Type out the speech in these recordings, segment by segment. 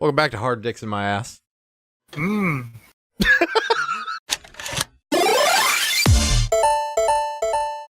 Welcome back to Hard Dicks in My Ass. Mmm.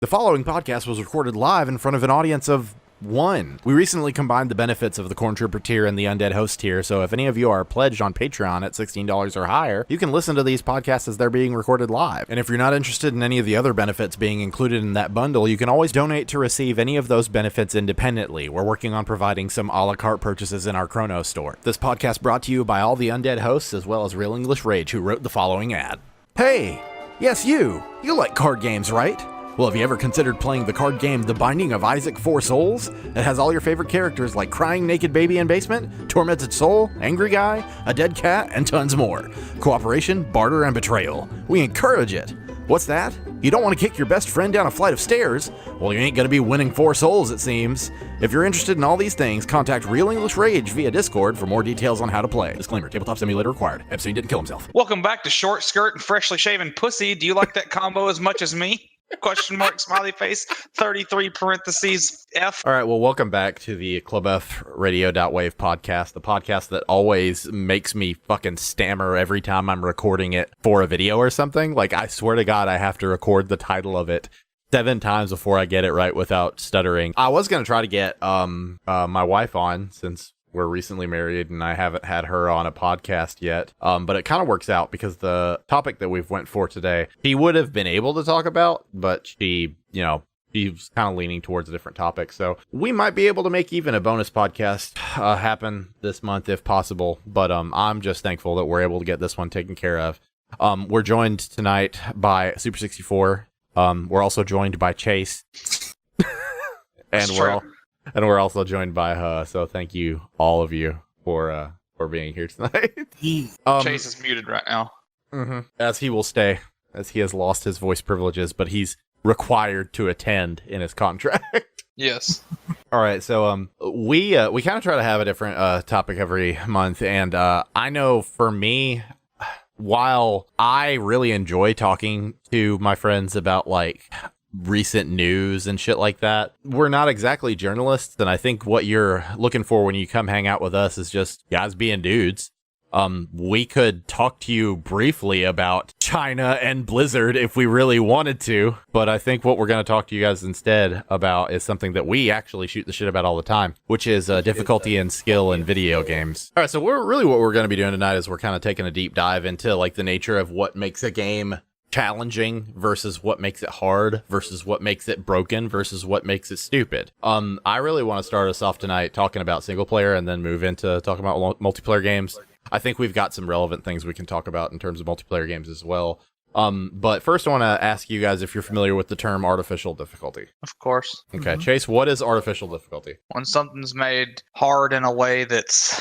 The following podcast was recorded live in front of an audience of one. We recently combined the benefits of the Corn Trooper tier and the Undead Host tier, so if any of you are pledged on Patreon at $16 or higher, you can listen to these podcasts as they're being recorded live. And if you're not interested in any of the other benefits being included in that bundle, you can always donate to receive any of those benefits independently. We're working on providing some a la carte purchases in our Chrono store. This podcast brought to you by all the Undead Hosts, as well as Real English Rage, who wrote the following ad. Hey! Yes, you! You like card games, right? Well, have you ever considered playing the card game The Binding of Isaac Four Souls? It has all your favorite characters like Crying Naked Baby in Basement, Tormented Soul, Angry Guy, a Dead Cat, and tons more. Cooperation, barter, and betrayal. We encourage it. What's that? You don't want to kick your best friend down a flight of stairs? Well, you ain't gonna be winning 4 souls, it seems. If you're interested in all these things, contact Real English Rage via Discord for more details on how to play. Disclaimer, tabletop simulator required. Epstein didn't kill himself. Welcome back to Short Skirt and Freshly Shaven Pussy. Do you like that combo as much as me? Question mark, smiley face, 33 parentheses, F. All right, well, welcome back to the Club F Radio.wave podcast, the podcast that always makes me fucking stammer every time I'm recording it for a video or something. Like, I swear to God, I have to record the title of it 7 times before I get it right without stuttering. I was going to try to get my wife on, since we're recently married and I haven't had her on a podcast yet. But it kind of works out because the topic that we've went for today, she would have been able to talk about, but she's kind of leaning towards a different topic. So we might be able to make even a bonus podcast happen this month if possible. But I'm just thankful that we're able to get this one taken care of. We're joined tonight by Super 64. We're also joined by Chase. And we're also joined by her, so thank you, all of you, for being here tonight. Chase is muted right now. Mm-hmm. As he will stay, as he has lost his voice privileges, but he's required to attend in his contract. Yes. All right, so we kind of try to have a different topic every month, and I know for me, while I really enjoy talking to my friends about, like, recent news and shit like that, we're not exactly journalists, and I think what you're looking for when you come hang out with us is just guys being dudes. We could talk to you briefly about China and Blizzard if we really wanted to, but I think what we're going to talk to you guys instead about is something that we actually shoot the shit about all the time, which is difficulty and skill in video games. All right, so what we're going to be doing tonight is we're kind of taking a deep dive into, like, the nature of what makes a game challenging versus what makes it hard versus what makes it broken versus what makes it stupid. I really want to start us off tonight talking about single player and then move into talking about multiplayer games. I think we've got some relevant things we can talk about in terms of multiplayer games as well. But first I want to ask you guys if you're familiar with the term artificial difficulty. Of course. Okay, Chase, what is artificial difficulty? When something's made hard in a way that's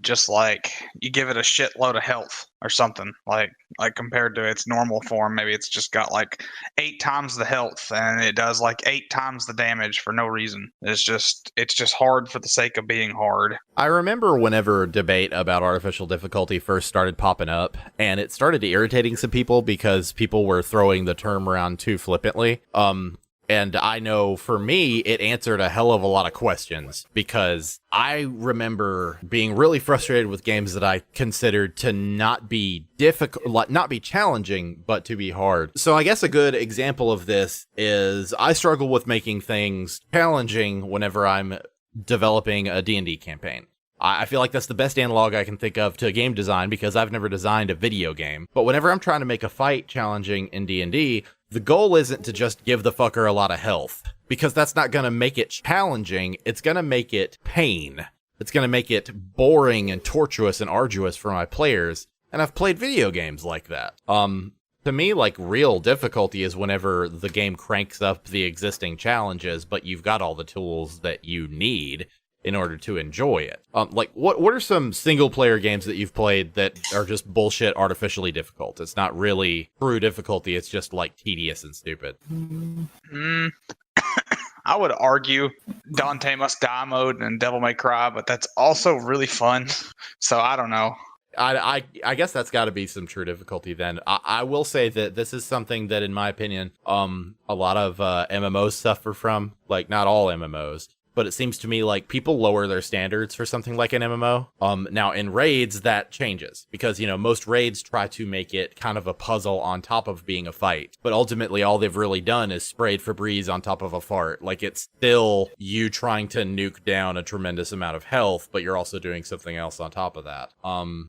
just like you give it a shitload of health or something, like compared to its normal form, maybe it's just got like 8 times the health and it does like 8 times the damage for no reason. It's just hard for the sake of being hard. I remember whenever debate about artificial difficulty first started popping up, and it started irritating some people because people were throwing the term around too flippantly. And I know for me, it answered a hell of a lot of questions, because I remember being really frustrated with games that I considered to not be difficult, not be challenging, but to be hard. So I guess a good example of this is I struggle with making things challenging whenever I'm developing a D&D campaign. I feel like that's the best analog I can think of to game design, because I've never designed a video game. But whenever I'm trying to make a fight challenging in D&D, the goal isn't to just give the fucker a lot of health, because that's not going to make it challenging. It's going to make it pain. It's going to make it boring and tortuous and arduous for my players. And I've played video games like that. To me, like, real difficulty is whenever the game cranks up the existing challenges, but you've got all the tools that you need in order to enjoy it. Like, what are some single-player games that you've played that are just bullshit artificially difficult? It's not really true difficulty, it's just, like, tedious and stupid. I would argue Dante Must Die mode and Devil May Cry, but that's also really fun. So I don't know. I guess that's got to be some true difficulty then. I will say that this is something that, in my opinion, a lot of MMOs suffer from. Like, not all MMOs, but it seems to me like people lower their standards for something like an MMO. Now in raids that changes because, most raids try to make it kind of a puzzle on top of being a fight, but ultimately all they've really done is sprayed Febreze on top of a fart. Like, it's still you trying to nuke down a tremendous amount of health, but you're also doing something else on top of that.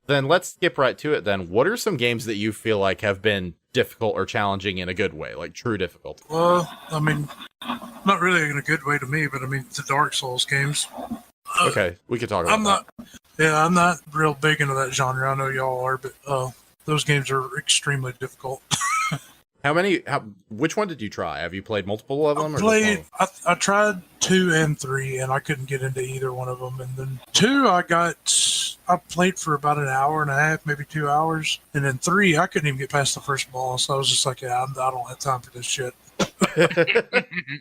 Then let's skip right to it then. What are some games that you feel like have been difficult or challenging in a good way, like true difficulty? Well, not really in a good way to me, but the Dark Souls games. Okay, we could talk about I'm not real big into that genre. I know y'all are, but those games are extremely difficult. Which one did you try? Have you played multiple of them? I tried 2 and 3, and I couldn't get into either one of them. And then 2, I played for about an hour and a half, maybe 2 hours. And then 3, I couldn't even get past the first boss. So I was just like, I don't have time for this shit.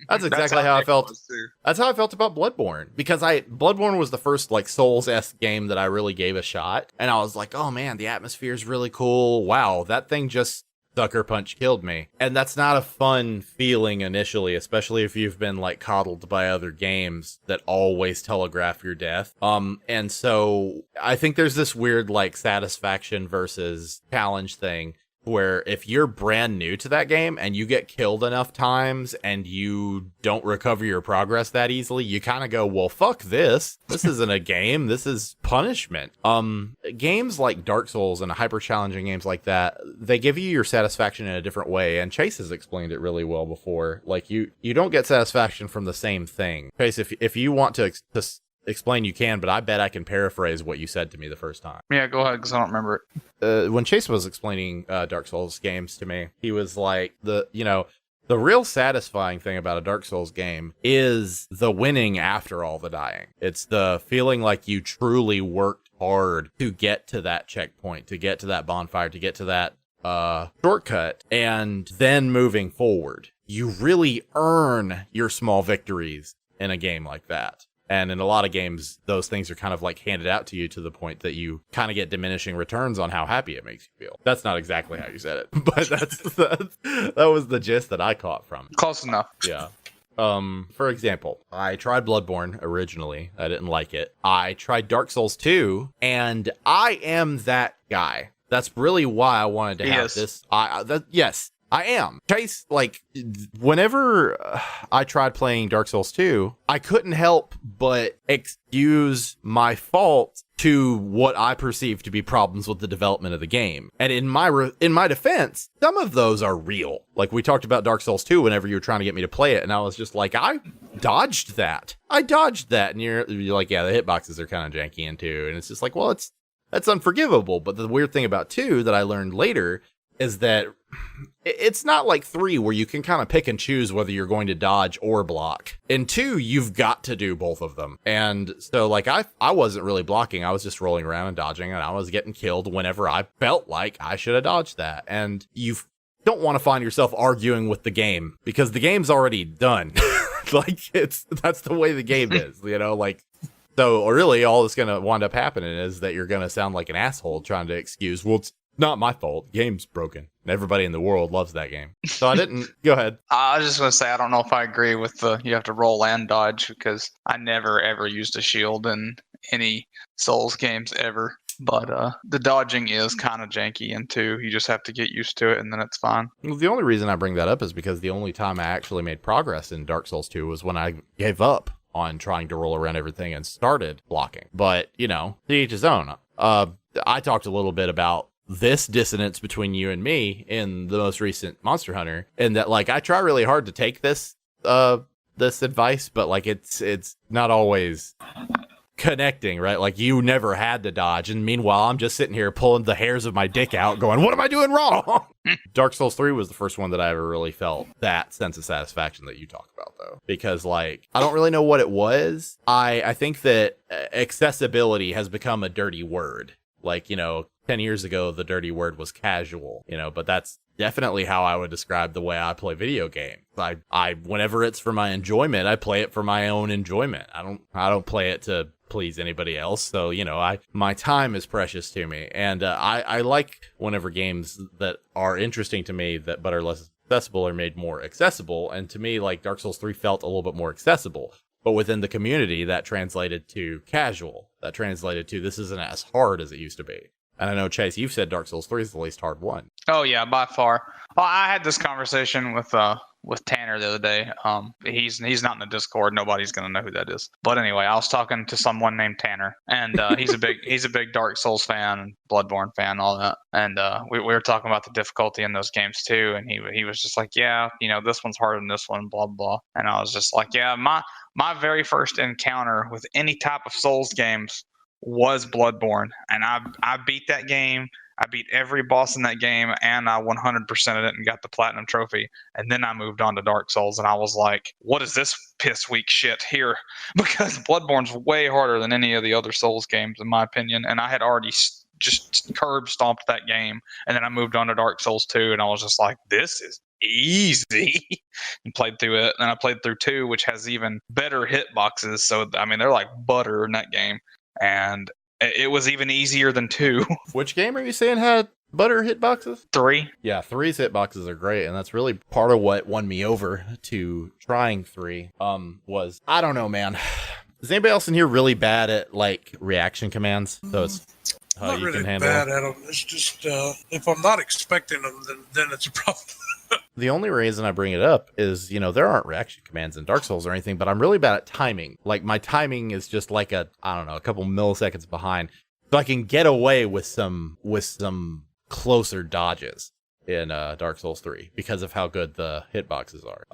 That's exactly how I felt. That's how I felt about Bloodborne, because Bloodborne was the first like Souls-esque game that I really gave a shot, and I was like, oh man, the atmosphere is really cool. Wow, that thing just sucker punch killed me. And that's not a fun feeling initially, especially if you've been like coddled by other games that always telegraph your death. And so I think there's this weird like satisfaction versus challenge thing, where if you're brand new to that game and you get killed enough times and you don't recover your progress that easily, you kind of go, well, fuck this. This isn't a game. This is punishment. Games like Dark Souls and hyper challenging games like that, they give you your satisfaction in a different way. And Chase has explained it really well before. Like, you don't get satisfaction from the same thing. Chase, if you want to explain, you can, but I bet I can paraphrase what you said to me the first time. Yeah, go ahead, because I don't remember it. When Chase was explaining Dark Souls games to me, he was like, the real satisfying thing about a Dark Souls game is the winning after all the dying. It's the feeling like you truly worked hard to get to that checkpoint, to get to that bonfire, to get to that shortcut, and then moving forward. You really earn your small victories in a game like that. And in a lot of games, those things are kind of like handed out to you to the point that you kind of get diminishing returns on how happy it makes you feel. That's not exactly how you said it, but that was the gist that I caught from it. Close enough. Yeah. For example, I tried Bloodborne originally. I didn't like it. I tried Dark Souls 2, and I am that guy. That's really why I wanted to have this. Yes. I am. Chase, like, whenever I tried playing Dark Souls 2, I couldn't help but excuse my fault to what I perceive to be problems with the development of the game. And in my defense, some of those are real. Like, we talked about Dark Souls 2 whenever you were trying to get me to play it, and I was just like, I dodged that. And you're like, yeah, the hitboxes are kind of janky in 2. And it's just like, well, that's unforgivable. But the weird thing about 2 that I learned later is that it's not like 3 where you can kind of pick and choose whether you're going to dodge or block. In 2, you've got to do both of them. And so like I wasn't really blocking. I was just rolling around and dodging, and I was getting killed whenever I felt like I should have dodged that. And you don't want to find yourself arguing with the game because the game's already done. Like, that's the way the game is, like. So really all that's going to wind up happening is that you're going to sound like an asshole trying to excuse, well, it's not my fault. The game's broken. Everybody in the world loves that game. So I didn't. Go ahead. I was just going to say, I don't know if I agree with you have to roll and dodge, because I never, ever used a shield in any Souls games ever. But the dodging is kind of janky in 2. You just have to get used to it, and then it's fine. Well, the only reason I bring that up is because the only time I actually made progress in Dark Souls 2 was when I gave up on trying to roll around everything and started blocking. But, to each his own. I talked a little bit about this dissonance between you and me in the most recent Monster Hunter, and that like I try really hard to take this advice, but like it's not always connecting, right? Like, you never had to dodge, and meanwhile I'm just sitting here pulling the hairs of my dick out going, what am I doing wrong? Dark Souls 3 was the first one that I ever really felt that sense of satisfaction that you talk about, though, because like I don't really know what it was. I think that accessibility has become a dirty word. Like, 10 years ago, the dirty word was casual, but that's definitely how I would describe the way I play video games. I whenever it's for my enjoyment, I play it for my own enjoyment. I don't play it to please anybody else. So, my time is precious to me. And I like whenever games that are interesting to me but are less accessible are made more accessible. And to me, like, Dark Souls 3 felt a little bit more accessible. But within the community, that translated to casual. That translated to this isn't as hard as it used to be. And I know, Chase, you've said Dark Souls 3 is the least hard one. Oh yeah, by far. Well, I had this conversation with Tanner the other day. He's not in the Discord. Nobody's gonna know who that is. But anyway, I was talking to someone named Tanner, and he's a big Dark Souls fan, Bloodborne fan, all that. And we were talking about the difficulty in those games too. And he was just like, yeah, this one's harder than this one, blah blah. And I was just like, yeah, my very first encounter with any type of Souls games was Bloodborne, and I beat that game. I beat every boss in that game, and I 100%ed it and got the platinum trophy. And then I moved on to Dark Souls, and I was like, what is this piss weak shit here? Because Bloodborne's way harder than any of the other Souls games, in my opinion. And I had already just curb stomped that game, and then I moved on to Dark Souls 2, and I was just like, this is easy. And played through it, and I played through 2, which has even better hitboxes. So, I mean, they're like butter in that game. And it was even easier than 2. Which game are you saying had butter hitboxes? 3. Yeah, 3's hitboxes are great, and that's really part of what won me over to trying 3. Was, I don't know, man. Is anybody else in here really bad at, like, reaction commands? So it's how Not you really can handle bad them? at them. It's just if I'm not expecting them, then it's a problem. The only reason I bring it up is, there aren't reaction commands in Dark Souls or anything, but I'm really bad at timing. Like, my timing is just like a couple milliseconds behind. So I can get away with some closer dodges in Dark Souls 3 because of how good the hitboxes are.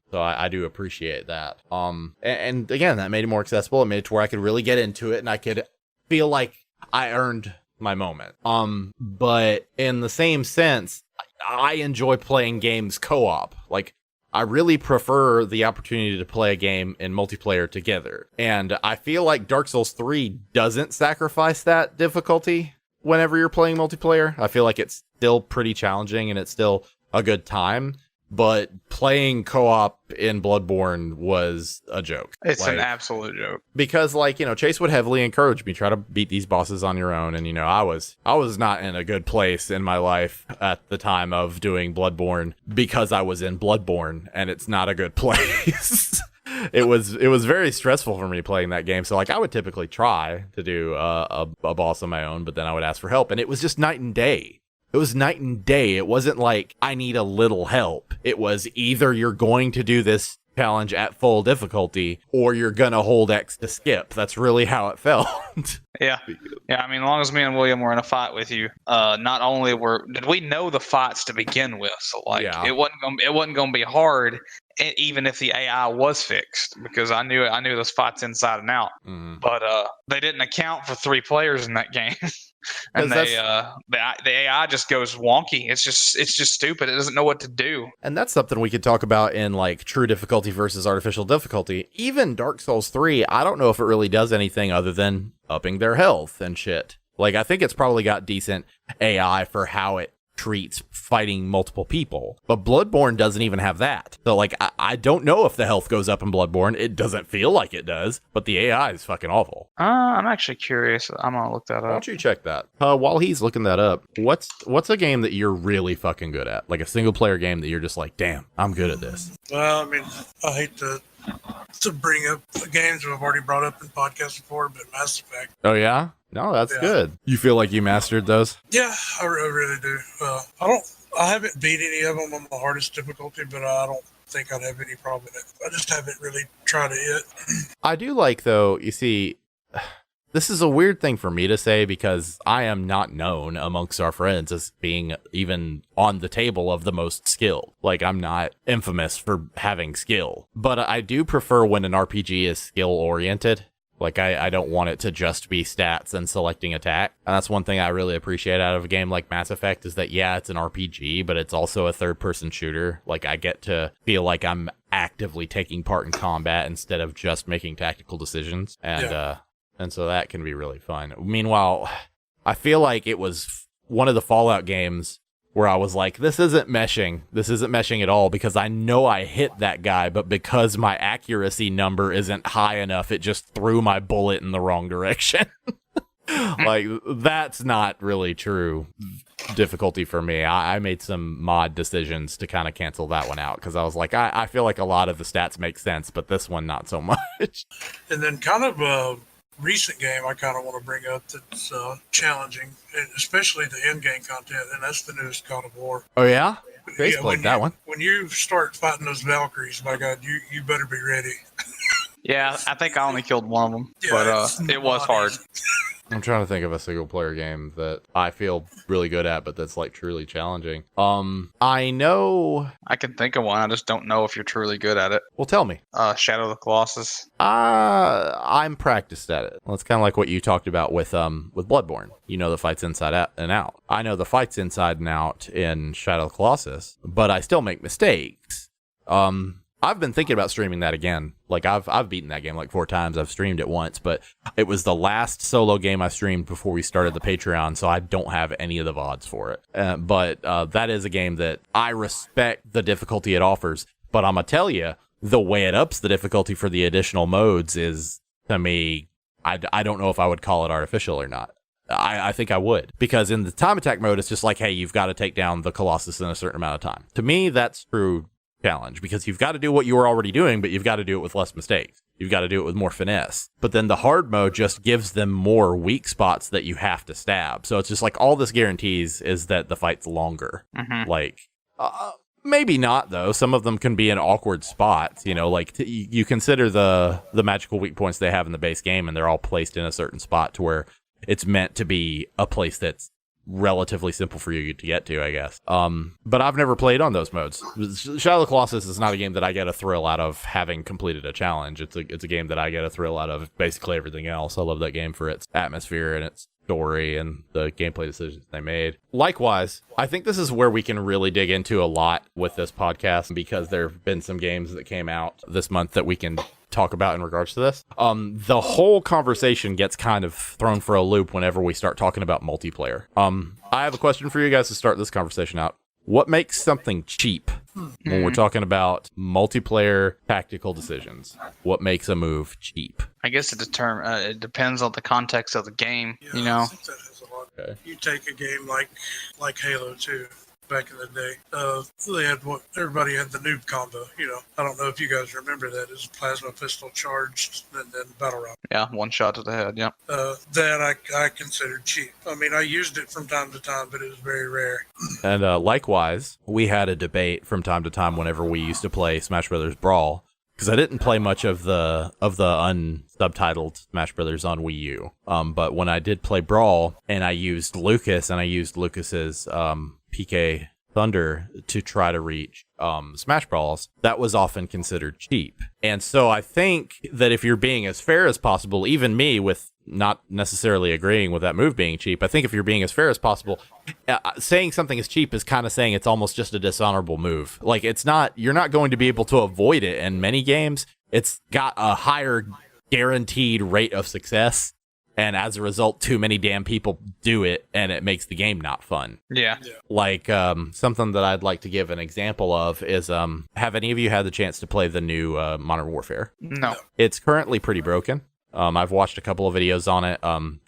So I do appreciate that. And again, that made it more accessible. It made it to where I could really get into it and I could feel like I earned my moment. But in the same sense, I enjoy playing games co-op. Like, I really prefer the opportunity to play a game in multiplayer together. And I feel like Dark Souls 3 doesn't sacrifice that difficulty whenever you're playing multiplayer. I feel like it's still pretty challenging and it's still a good time. But playing co-op in Bloodborne was a joke. It's an absolute joke. Because, Chase would heavily encourage me, try to beat these bosses on your own. And, I was not in a good place in my life at the time of doing Bloodborne because I was in Bloodborne and it's not a good place. It was very stressful for me playing that game. So, I would typically try to do a boss on my own, but then I would ask for help. And it was just night and day. It was night and day. It wasn't like I need a little help. It was either you're going to do this challenge at full difficulty or you're going to hold X to skip. That's really how it felt. Yeah. I mean, as long as me and William were in a fight with you, not only did we know the fights to begin with, so it wasn't going to be hard, even if the AI was fixed, because I knew those fights inside and out. Mm. But they didn't account for 3 players in that game. And the AI just goes wonky. It's just stupid. It doesn't know what to do. And that's something we could talk about in true difficulty versus artificial difficulty. Even Dark Souls 3, I don't know if it really does anything other than upping their health and shit. I think it's probably got decent AI for how it treats fighting multiple people, but Bloodborne doesn't even have that. So I don't know if the health goes up in Bloodborne. It doesn't feel like it does, but the AI is fucking awful. I'm actually curious. I'm gonna look that up. Why don't you check that? While he's looking that up, what's a game that you're really fucking good at? Like a single player game that you're just like, damn, I'm good at this. Well, I mean, I hate to bring up the games I've already brought up in podcasts before, but Mass Effect. Oh yeah? No, that's good. You feel like you mastered those? Yeah, I really do. I haven't beat any of them on the hardest difficulty, but I don't think I'd have any problem with it. I just haven't really tried it yet. I do like, though, you see, this is a weird thing for me to say because I am not known amongst our friends as being even on the table of the most skilled. I'm not infamous for having skill, but I do prefer when an RPG is skill-oriented. I don't want it to just be stats and selecting attack. And that's one thing I really appreciate out of a game like Mass Effect is that, yeah, it's an RPG, but it's also a third-person shooter. I get to feel like I'm actively taking part in combat instead of just making tactical decisions. And so that can be really fun. Meanwhile, I feel like it was one of the Fallout games where I was like, this isn't meshing at all because I know I hit that guy, but because my accuracy number isn't high enough, it just threw my bullet in the wrong direction. That's not really true. difficulty for me. I made some mod decisions to kind of cancel that one out because I was like, I feel like a lot of the stats make sense, but this one not so much. And then kind of a recent game I kind of want to bring up that's challenging, and especially the end game content, and that's the newest God of War. Oh yeah, Grace played that you, one. When you start fighting those Valkyries, my God, you better be ready. Yeah, I think I only killed one of them, Yeah, but it was hard. I'm trying to think of a single player game that I feel really good at, but that's like truly challenging. I know. I can think of one. I just don't know if you're truly good at it. Well, tell me. Shadow of the Colossus. I'm practiced at it. Well, it's kind of like what you talked about with Bloodborne. You know the fights inside out and out. I know the fights inside and out in Shadow of the Colossus, but I still make mistakes. I've been thinking about streaming that again. Like I've beaten that game like 4 times. I've streamed it once, but it was the last solo game I streamed before we started the Patreon, so I don't have any of the VODs for it. But that is a game that I respect the difficulty it offers. But I'm gonna tell you, the way it ups the difficulty for the additional modes is, to me, I don't know if I would call it artificial or not. I think I would, because in the time attack mode, it's just like, hey, you've got to take down the Colossus in a certain amount of time. To me, that's true challenge, because you've got to do what you were already doing, but you've got to do it with less mistakes. You've got to do it with more finesse. But then the hard mode just gives them more weak spots that you have to stab. So it's just like all this guarantees is that the fight's longer. Mm-hmm. Like, maybe not though. Some of them can be in awkward spots. You know, like you consider the magical weak points they have in the base game, and they're all placed in a certain spot to where it's meant to be a place that's relatively simple for you to get to, I guess. But I've never played on those modes. Shadow of the Colossus is not a game that I get a thrill out of having completed a challenge. It's a game that I get a thrill out of basically everything else. I love that game for its atmosphere and its story and the gameplay decisions they made. Likewise, I think this is where we can really dig into a lot with this podcast, because there have been some games that came out this month that we can talk about in regards to this. The whole conversation gets kind of thrown for a loop whenever we start talking about multiplayer. I have a question for you guys to start this conversation out. What makes something cheap when we're talking about multiplayer tactical decisions? What makes a move cheap? I guess it depends on the context of the game. Yeah, You know, I think that has a lot. Okay. You take a game like Halo 2 back in the day. They had everybody had the noob combo. You know, I don't know if you guys remember that. It was plasma pistol charged and then battle round. yeah, one shot to the head. Yeah. That I considered cheap. I mean, I used it from time to time, but it was very rare. And likewise, we had a debate from time to time whenever we used to play Smash Brothers Brawl, because I didn't play much of the unsubtitled Smash Brothers on Wii U. But when I did play Brawl and I used Lucas and I used Lucas's PK Thunder to try to reach Smash Brawls, that was often considered cheap. And so I think that if you're being as fair as possible, even me with not necessarily agreeing with that move being cheap, I think if you're being as fair as possible, saying something is cheap is kind of saying it's almost just a dishonorable move. Like, you're not going to be able to avoid it in many games. It's got a higher guaranteed rate of success, and as a result, too many damn people do it, and it makes the game not fun. Yeah. Like, something that I'd like to give an example of is, have any of you had the chance to play the new Modern Warfare? No. It's currently pretty broken. I've watched a couple of videos on it.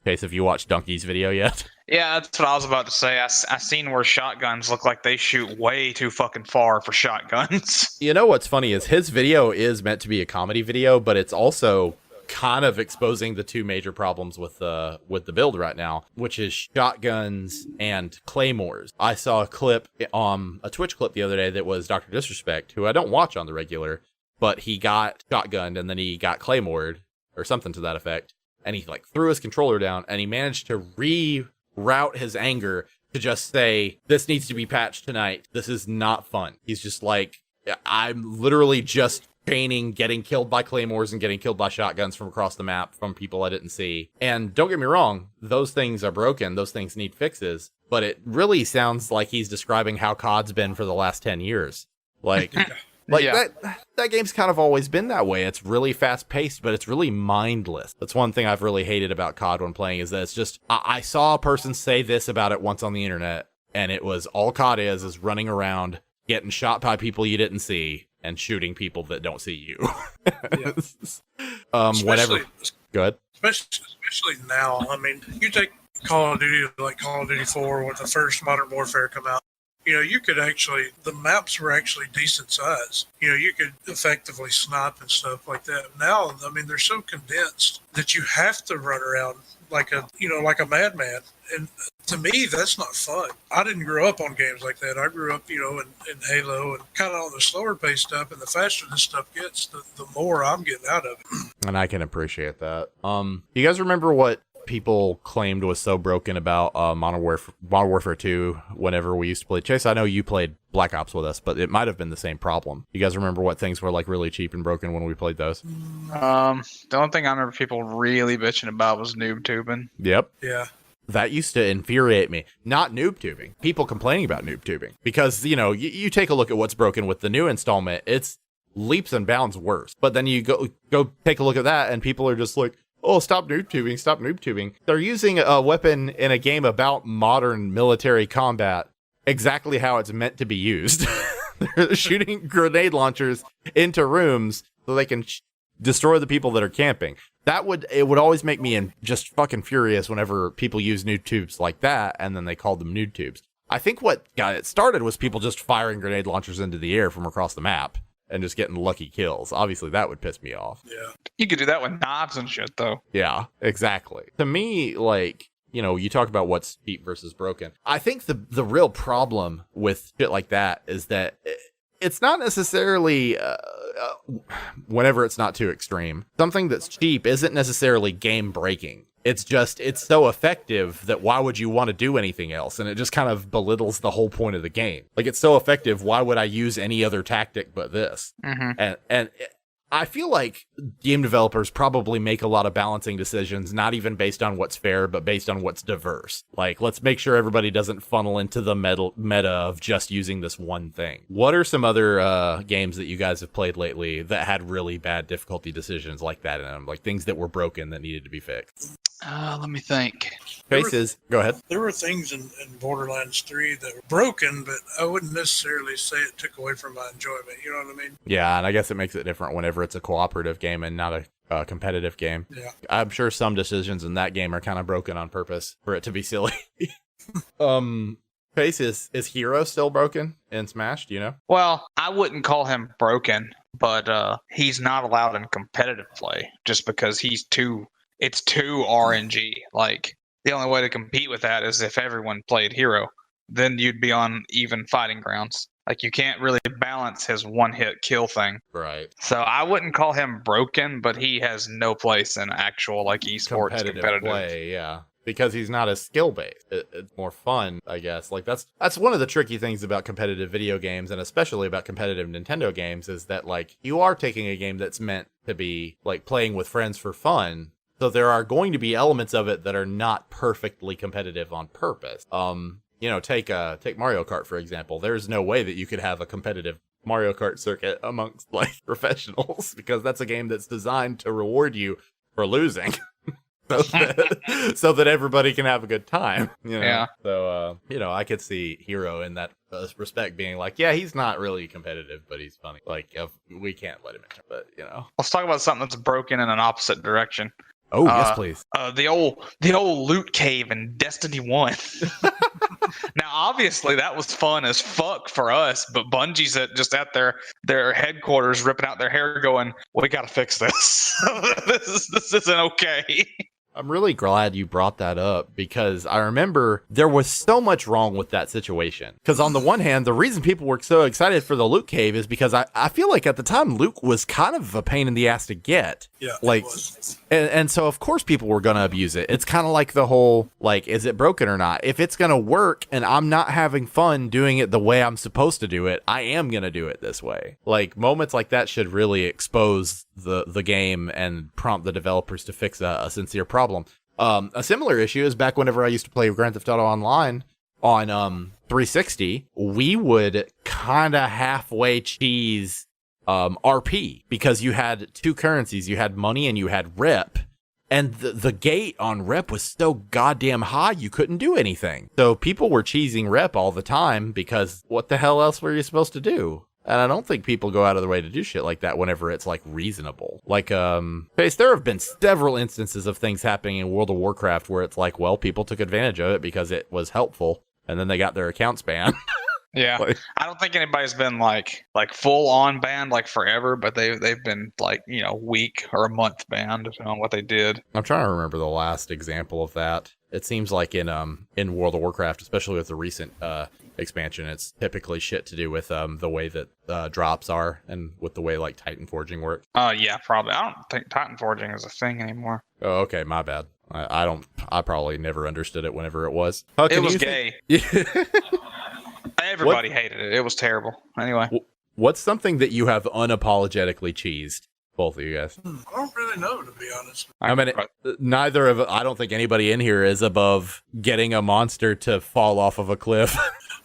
Case, have you watched Donkey's video yet? Yeah, that's what I was about to say. I seen where shotguns look like they shoot way too fucking far for shotguns. You know what's funny is his video is meant to be a comedy video, but it's also kind of exposing the two major problems with the build right now, which is shotguns and claymores. I saw a clip a Twitch clip the other day that was Dr. Disrespect, who I don't watch on the regular, but he got shotgunned and then he got claymored or something to that effect, and he like threw his controller down, and he managed to reroute his anger to just say, this needs to be patched tonight. This is not fun. He's just like, I'm literally just chaining getting killed by claymores and getting killed by shotguns from across the map from people I didn't see. And don't get me wrong, those things are broken. Those things need fixes. But it really sounds like he's describing how COD's been for the last 10 years. Like, Yeah. that game's kind of always been that way. It's really fast paced, but it's really mindless. That's one thing I've really hated about COD when playing, is that it's just, I saw a person say this about it once on the internet, and it was all COD is running around, getting shot by people you didn't see, and shooting people that don't see you. Whatever. Go ahead. Especially now. I mean, you take Call of Duty, like Call of Duty 4, when the first Modern Warfare come out. You could actually, the maps were actually decent size. You could effectively snipe and stuff like that. Now, I mean, they're so condensed that you have to run around like a madman. And to me, that's not fun. I didn't grow up on games like that. I grew up, in Halo and kind of on the slower pace stuff. And the faster this stuff gets, the more I'm getting out of it. And I can appreciate that. You guys remember what people claimed was so broken about Modern Warfare 2 whenever we used to play? Chase, I know you played Black Ops with us, but it might have been the same problem. You guys remember what things were like really cheap and broken when we played those? The only thing I remember people really bitching about was noob tubing. Yep. Yeah. That used to infuriate me. Not noob tubing. People complaining about noob tubing. Because, you take a look at what's broken with the new installment, it's leaps and bounds worse. But then you go take a look at that and people are just like, oh, stop noob tubing, stop noob tubing. They're using a weapon in a game about modern military combat exactly how it's meant to be used. They're shooting grenade launchers into rooms so they can destroy the people that are camping. It would always make me just fucking furious whenever people use noob tubes like that, and then they called them noob tubes. I think what got it started was people just firing grenade launchers into the air from across the map and just getting lucky kills. Obviously, that would piss me off. Yeah. You could do that with knives and shit, though. Yeah, exactly. To me, you talk about what's cheap versus broken. I think the real problem with shit like that is that it's not necessarily whenever it's not too extreme. Something that's cheap isn't necessarily game breaking. It's so effective that why would you want to do anything else? And it just kind of belittles the whole point of the game. Like, it's so effective, why would I use any other tactic but this? Mm-hmm. And I feel like game developers probably make a lot of balancing decisions, not even based on what's fair, but based on what's diverse. Like, let's make sure everybody doesn't funnel into the meta of just using this one thing. What are some other games that you guys have played lately that had really bad difficulty decisions like that in them? Like things that were broken that needed to be fixed? Let me think. Faces, go ahead. There were things in Borderlands 3 that were broken, but I wouldn't necessarily say it took away from my enjoyment. You know what I mean? Yeah, and I guess it makes it different whenever it's a cooperative game and not a competitive game. Yeah. I'm sure some decisions in that game are kind of broken on purpose for it to be silly. Faces, is Hero still broken in Smash? Do you know? Well, I wouldn't call him broken, but he's not allowed in competitive play just because it's too RNG. Like, the only way to compete with that is if everyone played Hero. Then you'd be on even fighting grounds. Like, you can't really balance his one-hit kill thing. Right. So I wouldn't call him broken, but he has no place in actual, like, esports competitive play, yeah. Because he's not as skill-based. It's more fun, I guess. Like, that's one of the tricky things about competitive video games, and especially about competitive Nintendo games, is that, like, you are taking a game that's meant to be, like, playing with friends for fun. So there are going to be elements of it that are not perfectly competitive on purpose. Take Mario Kart, for example. There's no way that you could have a competitive Mario Kart circuit amongst, like, professionals, because that's a game that's designed to reward you for losing. so that everybody can have a good time. Yeah. So, I could see Hero in that respect being like, yeah, he's not really competitive, but he's funny. Like, we can't let him in, but, Let's talk about something that's broken in an opposite direction. Oh, yes, please. The old loot cave in Destiny 1. Now, obviously, that was fun as fuck for us, but Bungie's just at their headquarters ripping out their hair going, we gotta fix this. This isn't okay. I'm really glad you brought that up, because I remember there was so much wrong with that situation. Because on the one hand, the reason people were so excited for the loot cave is because I feel like at the time, loot was kind of a pain in the ass to get. Yeah, like, it was. And so of course people were going to abuse it. It's kind of like the whole, like, is it broken or not? If it's going to work and I'm not having fun doing it the way I'm supposed to do it, I am going to do it this way. Like, moments like that should really expose the game and prompt the developers to fix a sincere problem. A similar issue is back whenever I used to play Grand Theft Auto Online on 360, we would kind of halfway cheese RP, because you had two currencies. You had money and you had rep. And the gate on rep was so goddamn high, you couldn't do anything. So people were cheesing rep all the time, because what the hell else were you supposed to do? And I don't think people go out of their way to do shit like that whenever it's like reasonable. Like, Pace, there have been several instances of things happening in World of Warcraft where it's like, well, people took advantage of it because it was helpful, and then they got their accounts banned. Yeah, Like, I don't think anybody's been like full on banned like forever, but they've been like week or a month banned depending on what they did. I'm trying to remember the last example of that. It seems like in World of Warcraft, especially with the recent expansion, it's typically shit to do with the way that drops are and with the way like Titan Forging works. Yeah, probably. I don't think Titan Forging is a thing anymore. Oh, okay, my bad. I probably never understood it whenever it was. It was gay. Everybody hated it. It was terrible. Anyway. What's something that you have unapologetically cheesed? Both of you guys. I don't really know, to be honest. I mean, I don't think anybody in here is above getting a monster to fall off of a cliff.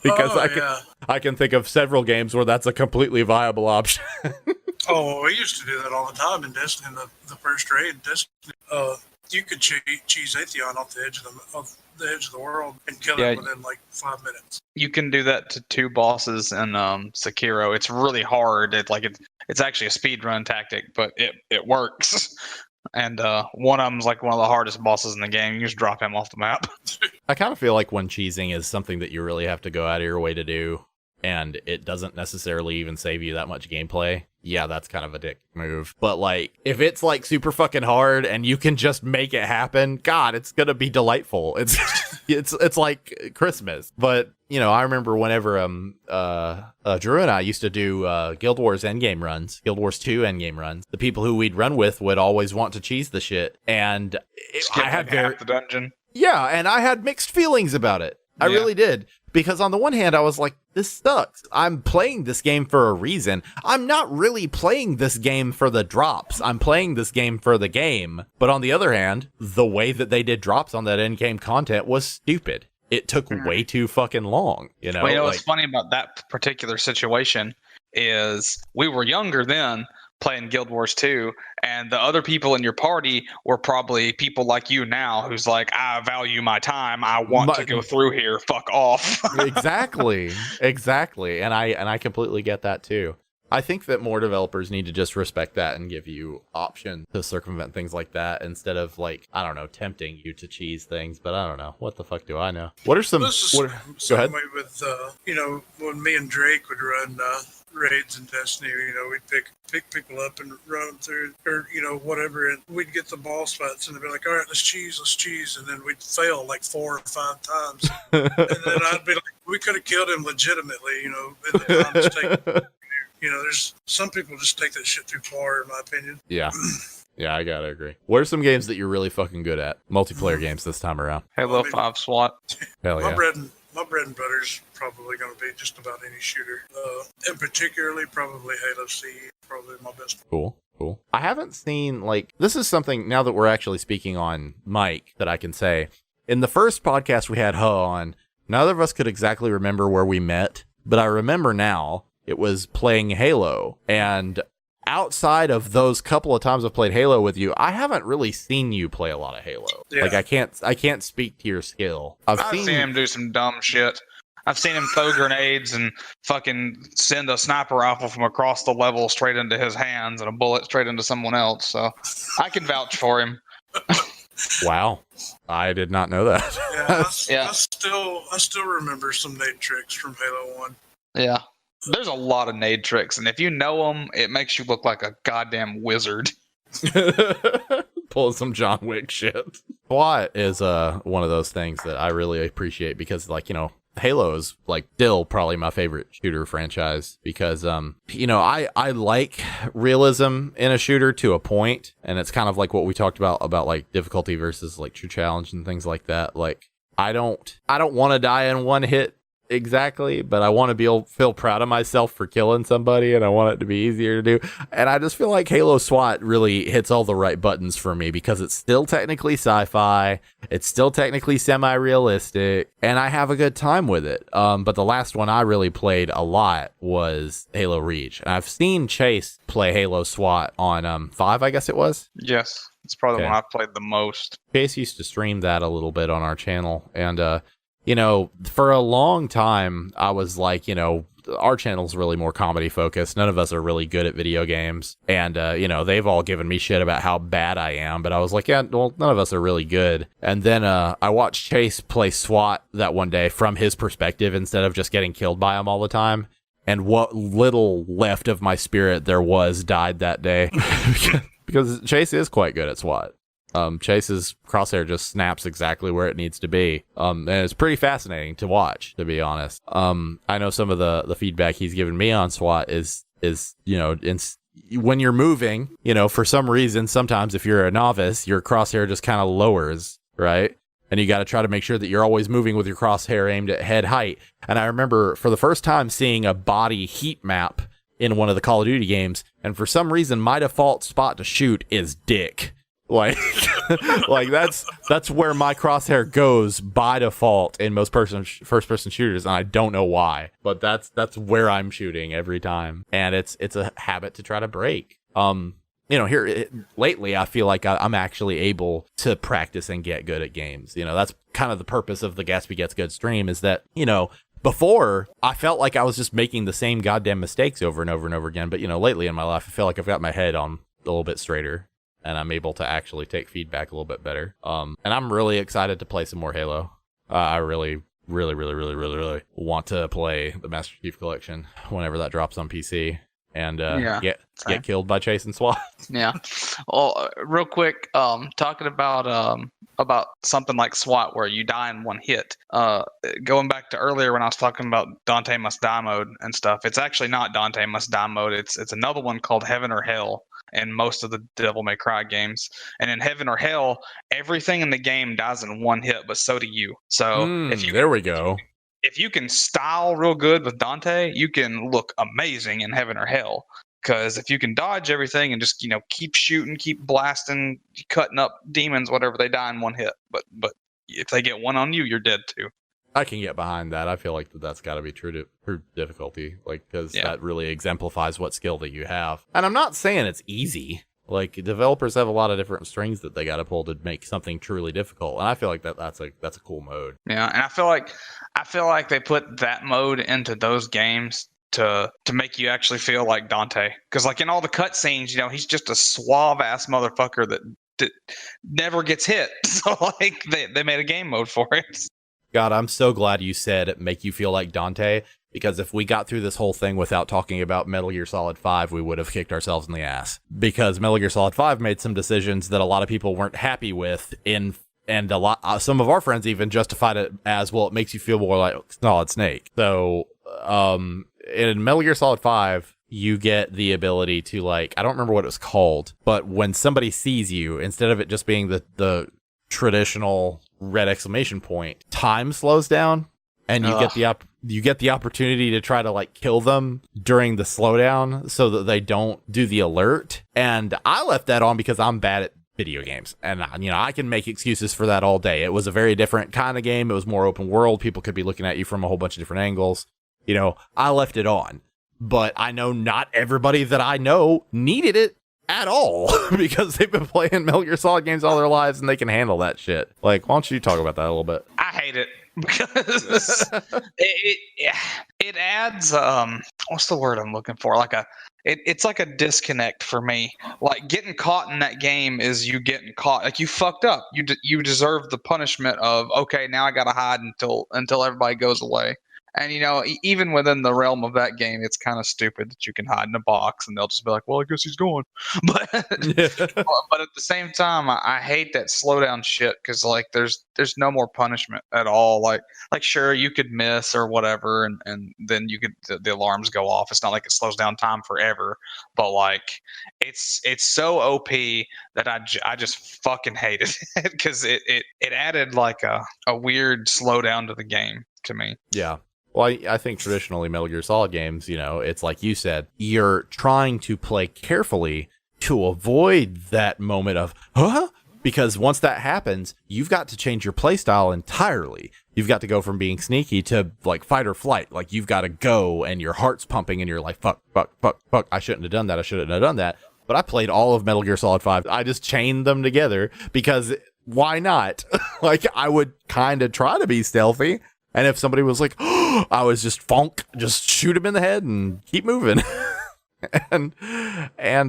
Because I can think of several games where that's a completely viable option. Oh, we used to do that all the time in Destiny, in the first raid. Destiny, you could cheese Atheon off the edge of the world and kill it within like 5 minutes. You can do that to 2 bosses in Sekiro. It's really hard. It's actually a speedrun tactic, but it works. And one of them's like one of the hardest bosses in the game. You just drop him off the map. I kind of feel like when cheesing is something that you really have to go out of your way to do, and it doesn't necessarily even save you that much gameplay. Yeah, that's kind of a dick move. But like, if it's like super fucking hard and you can just make it happen, God, it's gonna be delightful. It's like Christmas. But I remember whenever Drew and I used to do Guild Wars endgame runs, Guild Wars 2 endgame runs. The people who we'd run with would always want to cheese the shit, and I had half the dungeon. Yeah, and I had mixed feelings about it. I really did. Because on the one hand, I was like, this sucks. I'm playing this game for a reason. I'm not really playing this game for the drops. I'm playing this game for the game. But on the other hand, the way that they did drops on that in-game content was stupid. It took way too fucking long. What's funny about that particular situation is we were younger then, playing Guild Wars 2, and the other people in your party were probably people like you now, who's like, I value my time, I want to go through here, fuck off. Exactly. And I completely get that too. I think that more developers need to just respect that and give you options to circumvent things like that instead of like, I don't know, tempting you to cheese things. But I don't know. What the fuck do I know? What are some? Go ahead. With when me and Drake would run raids in Destiny, we'd pick people up and run them through, or whatever, and we'd get the boss fights, and they'd be like, "All right, let's cheese," and then we'd fail like 4 or 5 times, and then I'd be like, "We could have killed him legitimately," in the time mistake. There's some people just take that shit too far, in my opinion. Yeah. Yeah, I gotta agree. What are some games that you're really fucking good at? Multiplayer games this time around. Halo 5 SWAT. Hell yeah. My bread and butter is probably going to be just about any shooter. And particularly probably Halo C, probably my best. Cool. I haven't seen, this is something, now that we're actually speaking on mic, that I can say. In the first podcast we had on, neither of us could exactly remember where we met, but I remember now. It was playing Halo, and outside of those couple of times I've played Halo with you, I haven't really seen you play a lot of Halo. Yeah. I can't speak to your skill. I've seen him do some dumb shit. I've seen him throw grenades and fucking send a sniper rifle from across the level straight into his hands and a bullet straight into someone else. So I can vouch for him. Wow. I did not know that. I still remember some nade tricks from Halo 1. Yeah. There's a lot of nade tricks, and if you know them, it makes you look like a goddamn wizard. Pulling some John Wick shit. SWAT is one of those things that I really appreciate because, Halo is still probably my favorite shooter franchise because, I like realism in a shooter to a point, and it's kind of like what we talked about difficulty versus true challenge and things like that. I don't want to die in one hit. Exactly, but I want to feel proud of myself for killing somebody, and I want it to be easier to do. And I just feel like Halo SWAT really hits all the right buttons for me because it's still technically sci-fi, it's still technically semi-realistic, and I have a good time with it. But the last one I really played a lot was Halo Reach, and I've seen Chase play Halo SWAT on 5, I guess it was. Yes, it's probably the one I've played the most. Chase used to stream that a little bit on our channel, and for a long time, I was our channel's really more comedy focused. None of us are really good at video games. And, they've all given me shit about how bad I am. But I was like, yeah, well, none of us are really good. And then I watched Chase play SWAT that one day from his perspective instead of just getting killed by him all the time. And what little left of my spirit there was died that day. Because Chase is quite good at SWAT. Chase's crosshair just snaps exactly where it needs to be. And it's pretty fascinating to watch, to be honest. I know some of the feedback he's given me on SWAT is when you're moving, for some reason, sometimes if you're a novice, your crosshair just kind of lowers, right? And you got to try to make sure that you're always moving with your crosshair aimed at head height. And I remember for the first time seeing a body heat map in one of the Call of Duty games, and for some reason, my default spot to shoot is dick. Like, that's where my crosshair goes by default in most first-person shooters, and I don't know why, but that's where I'm shooting every time, and it's a habit to try to break. Lately, I feel like I'm actually able to practice and get good at games. That's kind of the purpose of the Gatsby Gets Good stream, is that, before, I felt like I was just making the same goddamn mistakes over and over and over again. But, lately in my life, I feel like I've got my head on a little bit straighter, and I'm able to actually take feedback a little bit better. And I'm really excited to play some more Halo. I really, really, really, really, really, really want to play the Master Chief Collection whenever that drops on PC. And get killed by Chase and SWAT. Yeah. Well, real quick, talking about something like SWAT where you die in one hit. Going back to earlier when I was talking about Dante Must Die mode and stuff, it's actually not Dante Must Die mode. It's another one called Heaven or Hell in most of the Devil May Cry games. And in Heaven or Hell, everything in the game dies in one hit, but so do you. So there we go. If you can style real good with Dante, you can look amazing in Heaven or Hell. Because if you can dodge everything and just keep shooting, keep blasting, cutting up demons, whatever, they die in one hit. But if they get one on you, you're dead too. I can get behind that. I feel like that's got to be true difficulty, because that really exemplifies what skill that you have. And I'm not saying it's easy. Like, developers have a lot of different strings that they got to pull to make something truly difficult, and I feel like that's a cool mode. Yeah, and I feel like they put that mode into those games to make you actually feel like Dante, because like in all the cutscenes, he's just a suave ass motherfucker that never gets hit. So like they made a game mode for it. God, I'm so glad you said make you feel like Dante, because if we got through this whole thing without talking about Metal Gear Solid 5, we would have kicked ourselves in the ass. Because Metal Gear Solid 5 made some decisions that a lot of people weren't happy with, and some of our friends even justified it as, well, it makes you feel more like Solid Snake. So, in Metal Gear Solid 5, you get the ability to, like, I don't remember what it was called, but when somebody sees you, instead of it just being the traditional red exclamation point, time slows down, and you get the opportunity to try to like kill them during the slowdown so that they don't do the alert. And I left that on because I'm bad at video games, and I can make excuses for that all day. It was a very different kind of game. It was more open world. People could be looking at you from a whole bunch of different angles. I left it on, but I know not everybody that I know needed it at all because they've been playing Metal Gear Solid games all their lives and they can handle that shit. Like, why don't you talk about that a little bit? I hate it because it adds what's the word I'm looking for? Like it's like a disconnect for me. Like, getting caught in that game is you getting caught. Like, you fucked up. You deserve the punishment of, okay, now I gotta hide until everybody goes away. And, even within the realm of that game, it's kind of stupid that you can hide in a box and they'll just be like, well, I guess he's gone. But but at the same time, I hate that slowdown shit because, like, there's no more punishment at all. Like sure, you could miss or whatever, and then the alarms go off. It's not like it slows down time forever. But, like, it's so OP that I just fucking hate it because it added, like, a weird slowdown to the game to me. Yeah. Well, I think traditionally Metal Gear Solid games, it's like you said, you're trying to play carefully to avoid that moment of, huh? Because once that happens, you've got to change your playstyle entirely. You've got to go from being sneaky to, like, fight or flight. Like, you've got to go and your heart's pumping and you're like, fuck. I shouldn't have done that. But I played all of Metal Gear Solid 5. I just chained them together because why not? Like, I would kind of try to be stealthy. And if somebody was like, oh, I was just just shoot him in the head and keep moving. and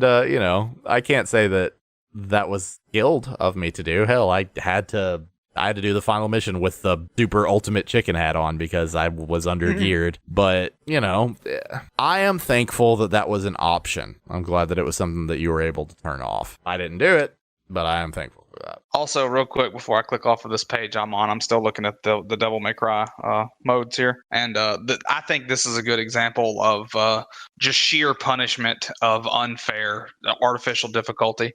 I can't say that was skilled of me to do. Hell, I had to do the final mission with the super ultimate chicken hat on because I was under geared. But, I am thankful that was an option. I'm glad that it was something that you were able to turn off. I didn't do it, but I am thankful for that. Also, real quick, before I click off of this page I'm on, I'm still looking at the Devil May Cry modes here. And I think this is a good example of just sheer punishment of unfair, artificial difficulty.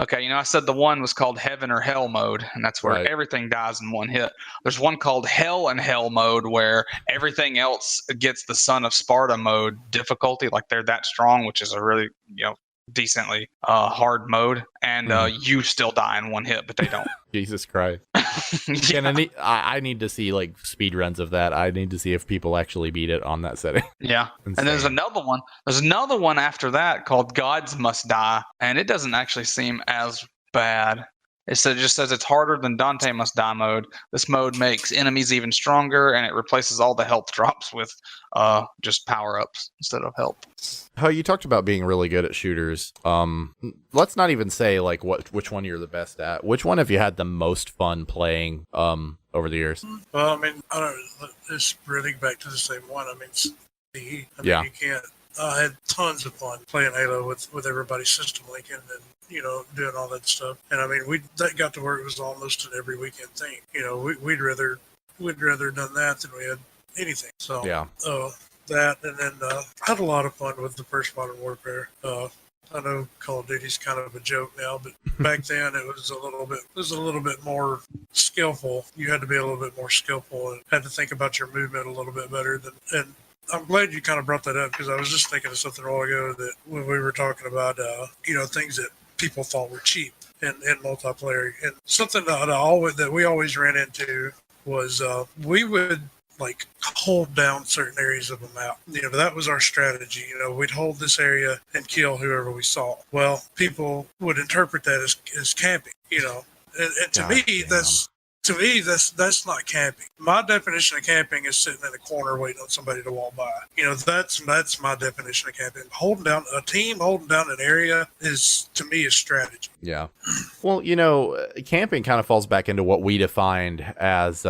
Okay, I said the one was called Heaven or Hell mode, and that's where everything dies in one hit. There's one called Hell and Hell mode where everything else gets the Son of Sparta mode difficulty, like they're that strong, which is a really, decently hard mode, and you still die in one hit, but they don't. Jesus Christ. I need to see like speed runs of that. I need to see if people actually beat it on that setting. Yeah. And there's another one after that called Gods Must Die, and it doesn't actually seem as bad. It just says it's harder than Dante Must Die mode. This mode makes enemies even stronger, and it replaces all the health drops with just power-ups instead of health. Oh, you talked about being really good at shooters. Let's not even say like which one you're the best at. Which one have you had the most fun playing over the years? Well, I mean, I don't know. It's really back to the same one. I mean, you can't. I had tons of fun playing Halo with everybody's system linking and doing all that stuff. And I mean, that got to where it was almost an every weekend thing. We'd rather done that than we had anything. So yeah. That, and then I had a lot of fun with the first Modern Warfare. I know Call of Duty's kind of a joke now, but back then it was a little bit more skillful. You had to be a little bit more skillful and had to think about your movement a little bit better and I'm glad you kind of brought that up because I was just thinking of something a while ago that when we were talking about, things that people thought were cheap in multiplayer. And something that we always ran into was we would like hold down certain areas of a map. That was our strategy. We'd hold this area and kill whoever we saw. Well, people would interpret that as camping, and to me, that's not camping. My definition of camping is sitting in a corner waiting on somebody to walk by. That's my definition of camping. Holding down an area is, to me, a strategy. Yeah. Well, camping kind of falls back into what we defined as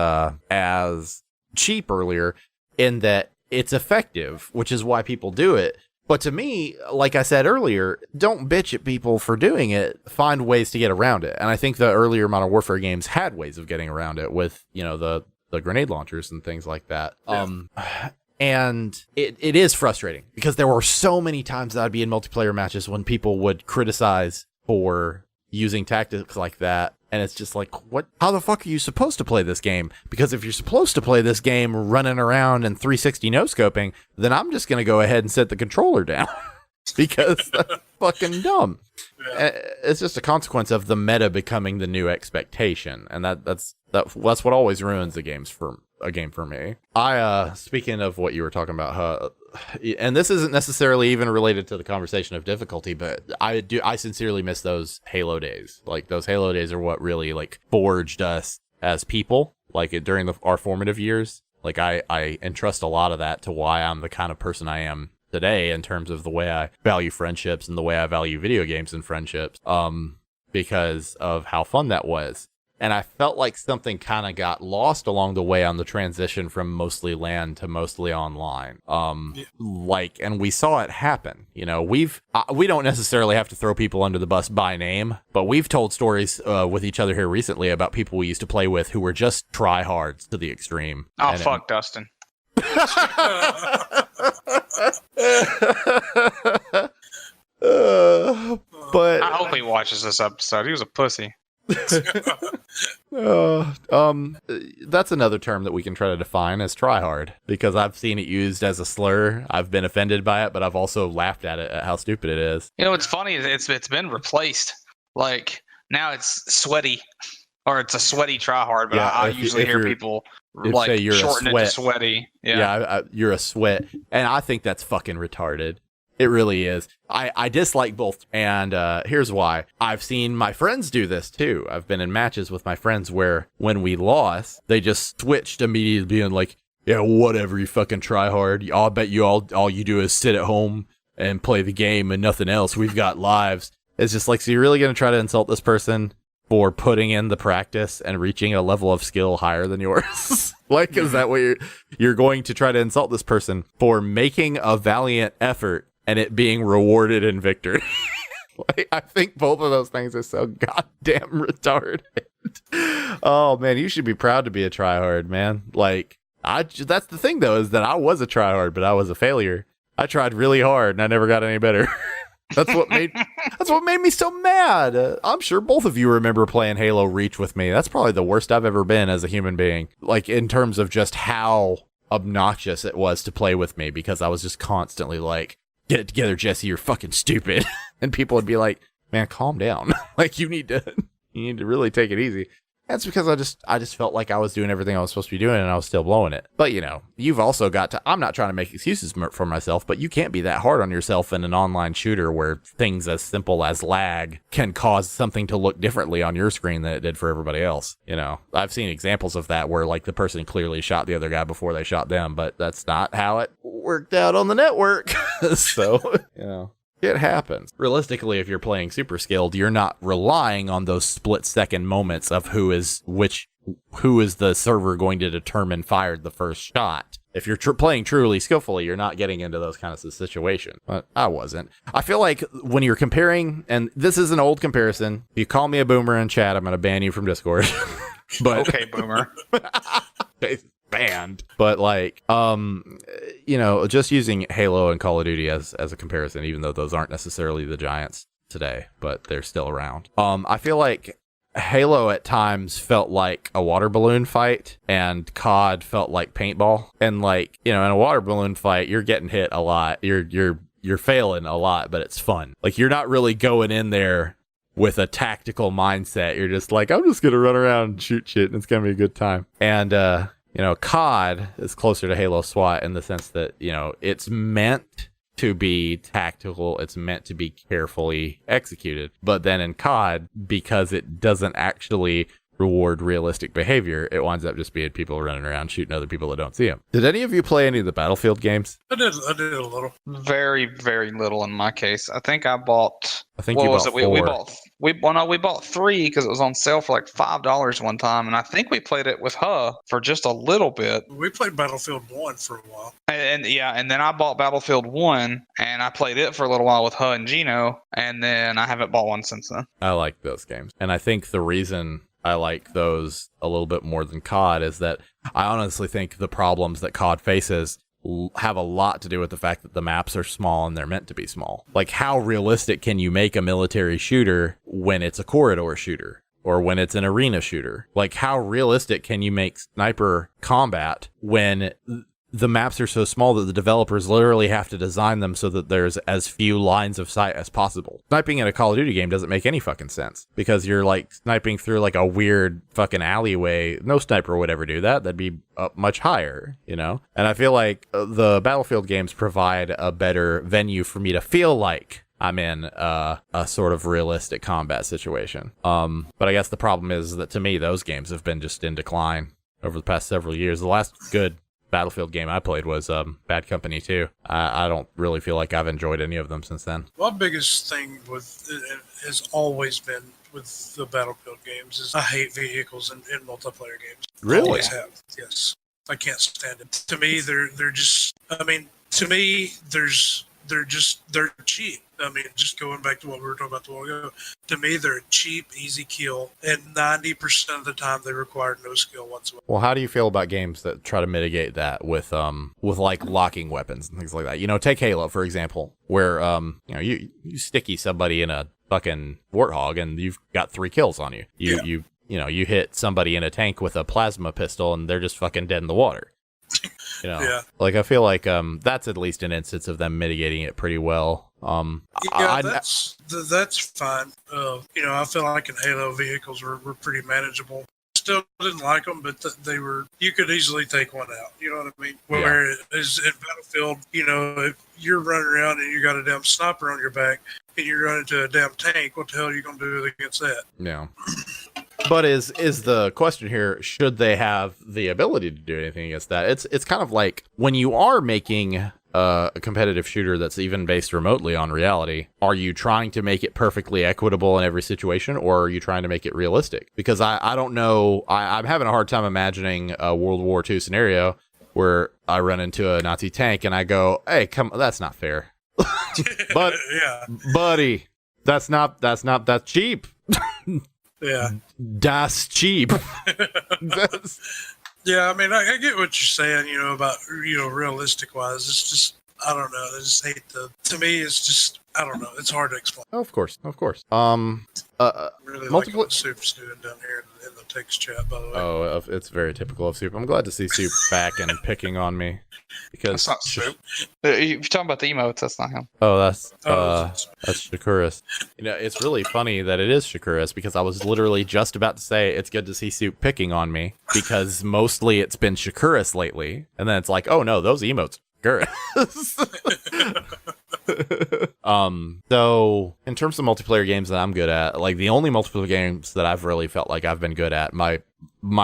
cheap earlier, in that it's effective, which is why people do it. But to me, like I said earlier, don't bitch at people for doing it. Find ways to get around it. And I think the earlier Modern Warfare games had ways of getting around it with, the grenade launchers and things like that. Yeah. And it is frustrating because there were so many times that I'd be in multiplayer matches when people would criticize for using tactics like that. And it's just like, how the fuck are you supposed to play this game? Because if you're supposed to play this game running around and 360 no-scoping, then I'm just going to go ahead and set the controller down because that's fucking dumb. Yeah. It's just a consequence of the meta becoming the new expectation. And that's what always ruins a game for me. Speaking of what you were talking about, and this isn't necessarily even related to the conversation of difficulty, but I sincerely miss those Halo days. Like, those Halo days are what really like forged us as people, like during our formative years. Like, I entrust a lot of that to why I'm the kind of person I am today in terms of the way I value friendships and the way I value video games and friendships, because of how fun that was. And I felt like something kind of got lost along the way on the transition from mostly LAN to mostly online. And we saw it happen. We don't necessarily have to throw people under the bus by name, but we've told stories with each other here recently about people we used to play with who were just tryhards to the extreme. Oh, fuck Dustin. But I hope he watches this episode. He was a pussy. That's another term that we can try to define as tryhard, because I've seen it used as a slur. I've been offended by it, but I've also laughed at it, at how stupid it is. What's funny is it's been replaced. Like, now it's sweaty, or it's a sweaty tryhard, but yeah, I usually hear people like say you're shorten it to sweaty. Yeah, you're a sweat, and I think that's fucking retarded. It really is. I dislike both. And here's why. I've seen my friends do this too. I've been in matches with my friends where when we lost, they just switched immediately being like, yeah, whatever, you fucking try hard. I'll bet you all you do is sit at home and play the game and nothing else. We've got lives. It's just like, so you're really going to try to insult this person for putting in the practice and reaching a level of skill higher than yours? Like, is that what you're going to try to insult this person for making a valiant effort and it being rewarded in victory? Like, I think both of those things are so goddamn retarded. Oh man, you should be proud to be a tryhard, man. Like, that's the thing though, is that I was a tryhard, but I was a failure. I tried really hard and I never got any better. That's what made me so mad. I'm sure both of you remember playing Halo Reach with me. That's probably the worst I've ever been as a human being. Like, in terms of just how obnoxious it was to play with me, because I was just constantly like, get it together, Jesse, you're fucking stupid. And people would be like, man, calm down. Like, you need to really take it easy. That's because I just felt like I was doing everything I was supposed to be doing and I was still blowing it. But, you know, you've also got to, I'm not trying to make excuses for myself, but you can't be that hard on yourself in an online shooter where things as simple as lag can cause something to look differently on your screen than it did for everybody else. You know, I've seen examples of that where like the person clearly shot the other guy before they shot them, but that's not how it worked out on the network. So, you know. It happens. Realistically, if you're playing super skilled, you're not relying on those split-second moments of who is the server going to determine fired the first shot. If you're playing truly skillfully, you're not getting into those kinds of situations. But I wasn't. I feel like when you're comparing, and this is an old comparison, if you call me a boomer in chat, I'm going to ban you from Discord. But Okay, boomer. Banned. But like, you know, just using Halo and Call of Duty as a comparison, even though those aren't necessarily the giants today, but they're still around. I feel like Halo at times felt like a water balloon fight and COD felt like paintball. And like, you know, in a water balloon fight, you're getting hit a lot. You're failing a lot, but it's fun. Like, you're not really going in there with a tactical mindset. You're just like, I'm just going to run around and shoot shit and it's going to be a good time. And, you know, COD is closer to Halo SWAT in the sense that, you know, it's meant to be tactical. It's meant to be carefully executed. But then in COD, because it doesn't actually reward realistic behavior, it winds up just being people running around shooting other people that don't see them. Did any of you play any of the Battlefield games? I did a little. Very, very little in my case. I think I bought. You bought 4. We bought 3 because it was on sale for like $5 one time, and I think we played it with her for just a little bit. We played Battlefield 1 for a while. And then I bought Battlefield 1, and I played it for a little while with her and Gino, and then I haven't bought one since then. I like those games, and I think the reason I like those a little bit more than COD is that I honestly think the problems that COD faces have a lot to do with the fact that the maps are small and they're meant to be small. Like, how realistic can you make a military shooter when it's a corridor shooter or when it's an arena shooter? Like, how realistic can you make sniper combat when the maps are so small that the developers literally have to design them so that there's as few lines of sight as possible? Sniping in a Call of Duty game doesn't make any fucking sense because you're like sniping through like a weird fucking alleyway. No sniper would ever do that. That'd be up much higher, you know? And I feel like the Battlefield games provide a better venue for me to feel like I'm in a sort of realistic combat situation. But I guess the problem is that to me, those games have been just in decline over the past several years. The last good Battlefield game I played was Bad Company 2. I don't really feel like I've enjoyed any of them since then. My biggest thing with it has always been with the Battlefield games is I hate vehicles in multiplayer games. Really? Always have. Yes. I can't stand it. To me, they're just. I mean, to me, they're cheap. I mean, just going back to what we were talking about a while ago, to me, they're a cheap, easy kill, and 90% of the time they require no skill whatsoever. Well, how do you feel about games that try to mitigate that with like locking weapons and things like that? You know, take Halo for example, where you know you sticky somebody in a fucking warthog and you've got 3 kills on you. You know, you hit somebody in a tank with a plasma pistol and they're just fucking dead in the water. You know, Yeah. Like I feel like that's at least an instance of them mitigating it pretty well. That's fine. You know, I feel like in Halo vehicles were pretty manageable. still didn't like them, but they were, you could easily take one out. You know what I mean? Yeah. Where it is in Battlefield, you know, if you're running around and you got a damn sniper on your back and you're running to a damn tank, what the hell are you going to do against that? Yeah. But is the question here, should they have the ability to do anything against that? It's kind of like when you are making a competitive shooter that's even based remotely on reality, are you trying to make it perfectly equitable in every situation, or are you trying to make it realistic? Because I don't know, I'm having a hard time imagining a World War II scenario where I run into a Nazi tank and I go, hey, come, that's not fair. But Yeah. buddy, that's cheap. Yeah. Das cheap. That's, Yeah, I mean, I get what you're saying, you know, about, you know, realistic wise. It's just, I don't know. I just hate to me, it's just, I don't know. It's hard to explain. of course. Really like Multiple- what Soup's doing down here in the text chat, by the way. Oh, it's very typical of Soup. I'm glad to see Soup back and picking on me. Because That's not Soup. You're talking about the emotes. That's not him. Oh, that's Oh, Shakuris. You know, it's really funny that it is Shakuris because I was literally just about to say it's good to see Soup picking on me because mostly it's been Shakuris lately, and then it's like, oh no, those emotes, Shakuris. So in terms of multiplayer games that I'm good at, like the only multiplayer games that I've really felt like I've been good at my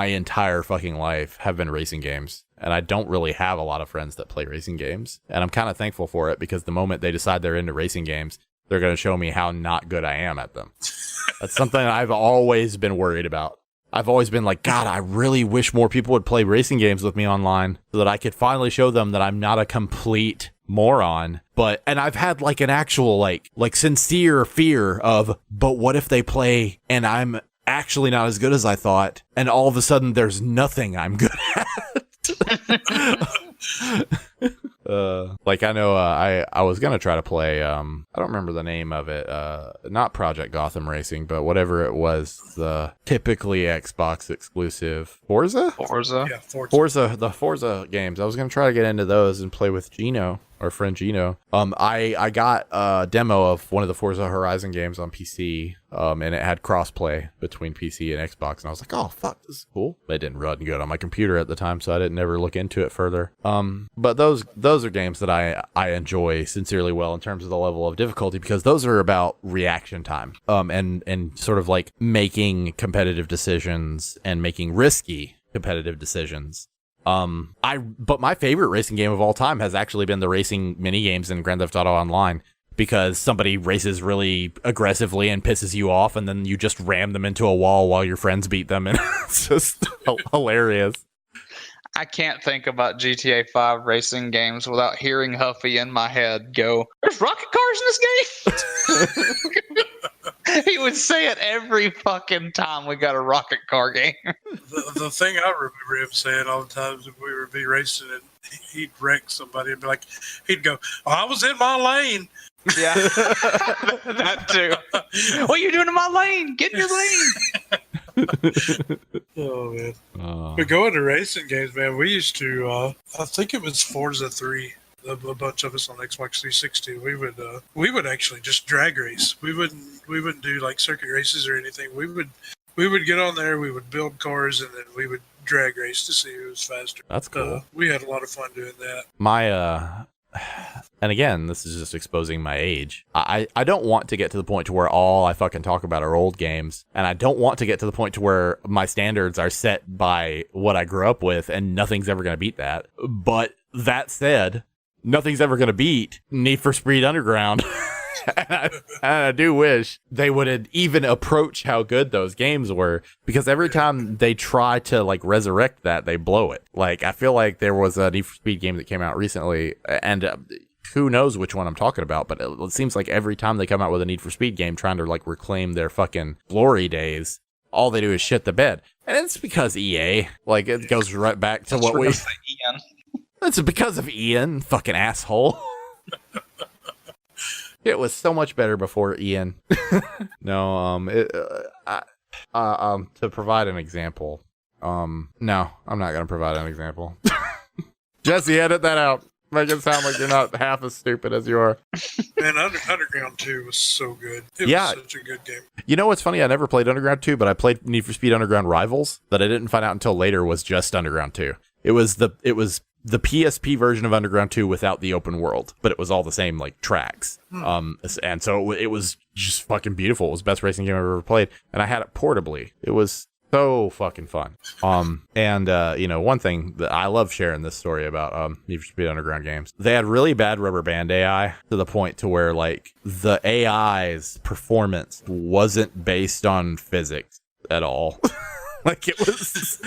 entire fucking life have been racing games. And I don't really have a lot of friends that play racing games. And I'm kind of thankful for it because the moment they decide they're into racing games, they're going to show me how not good I am at them. That's something I've always been worried about. I've always been like, God, I really wish more people would play racing games with me online so that I could finally show them that I'm not a complete moron. And I've had like an actual like sincere fear of, but what if they play and I'm actually not as good as I thought, and all of a sudden there's nothing I'm good at. Like I know I was gonna try to play I don't remember the name of it, not Project Gotham Racing, but whatever it was, the typically Xbox exclusive Forza, Yeah, the Forza games. I was gonna try to get into those and play with Gino, our friend Gino. I got a demo of one of the Forza Horizon games on PC, and it had crossplay between PC and Xbox, and I was like, oh fuck, this is cool. It didn't run good on my computer at the time, so I didn't ever look into it further. But those are games that I enjoy sincerely well in terms of the level of difficulty, because those are about reaction time, and sort of like making competitive decisions and making risky competitive decisions. But my favorite racing game of all time has actually been the racing mini games in Grand Theft Auto Online, because somebody races really aggressively and pisses you off, and then you just ram them into a wall while your friends beat them, and it's just hilarious. I can't think about GTA 5 racing games without hearing Huffy in my head go, there's rocket cars in this game? He would say it every fucking time we got a rocket car game. The thing I remember him saying all the times if we would be racing and he'd wreck somebody and be like, he'd go, oh, I was in my lane. Yeah. That too. What are you doing in my lane? Get in your lane. Oh, man. But going to racing games, man, we used to, I think it was Forza 3. A bunch of us on Xbox 360, we would actually just drag race. We wouldn't do like circuit races or anything. We would get on there, we would build cars, and then we would drag race to see who was faster. That's cool. We had a lot of fun doing that. And again, this is just exposing my age. I don't want to get to the point to where all I fucking talk about are old games, and I don't want to get to the point to where my standards are set by what I grew up with, and nothing's ever going to beat that. But that said, nothing's ever going to beat Need for Speed Underground. And I do wish they would even approach how good those games were, because every time they try to like resurrect that, they blow it. Like, I feel like there was a Need for Speed game that came out recently, and who knows which one I'm talking about, but it seems like every time they come out with a Need for Speed game trying to like reclaim their fucking glory days, all they do is shit the bed. And it's because EA, like, it goes right back to what we... Ian. It's because of Ian, fucking asshole. It was so much better before Ian. No, to provide an example. No, I'm not gonna provide an example. Jesse, edit that out. Make it sound like you're not half as stupid as you are. Man, Underground 2 was so good. It Yeah. was such a good game. You know what's funny? I never played Underground 2, but I played Need for Speed Underground Rivals that I didn't find out until later was just Underground 2. It was the PSP version of Underground 2 without the open world, but it was all the same like tracks. And so it was just fucking beautiful. It was the best racing game I've ever played, and I had it portably. It was so fucking fun. One thing that I love sharing this story about Need for Speed Underground games. They had really bad rubber band AI to the point to where like the AI's performance wasn't based on physics at all. Like it was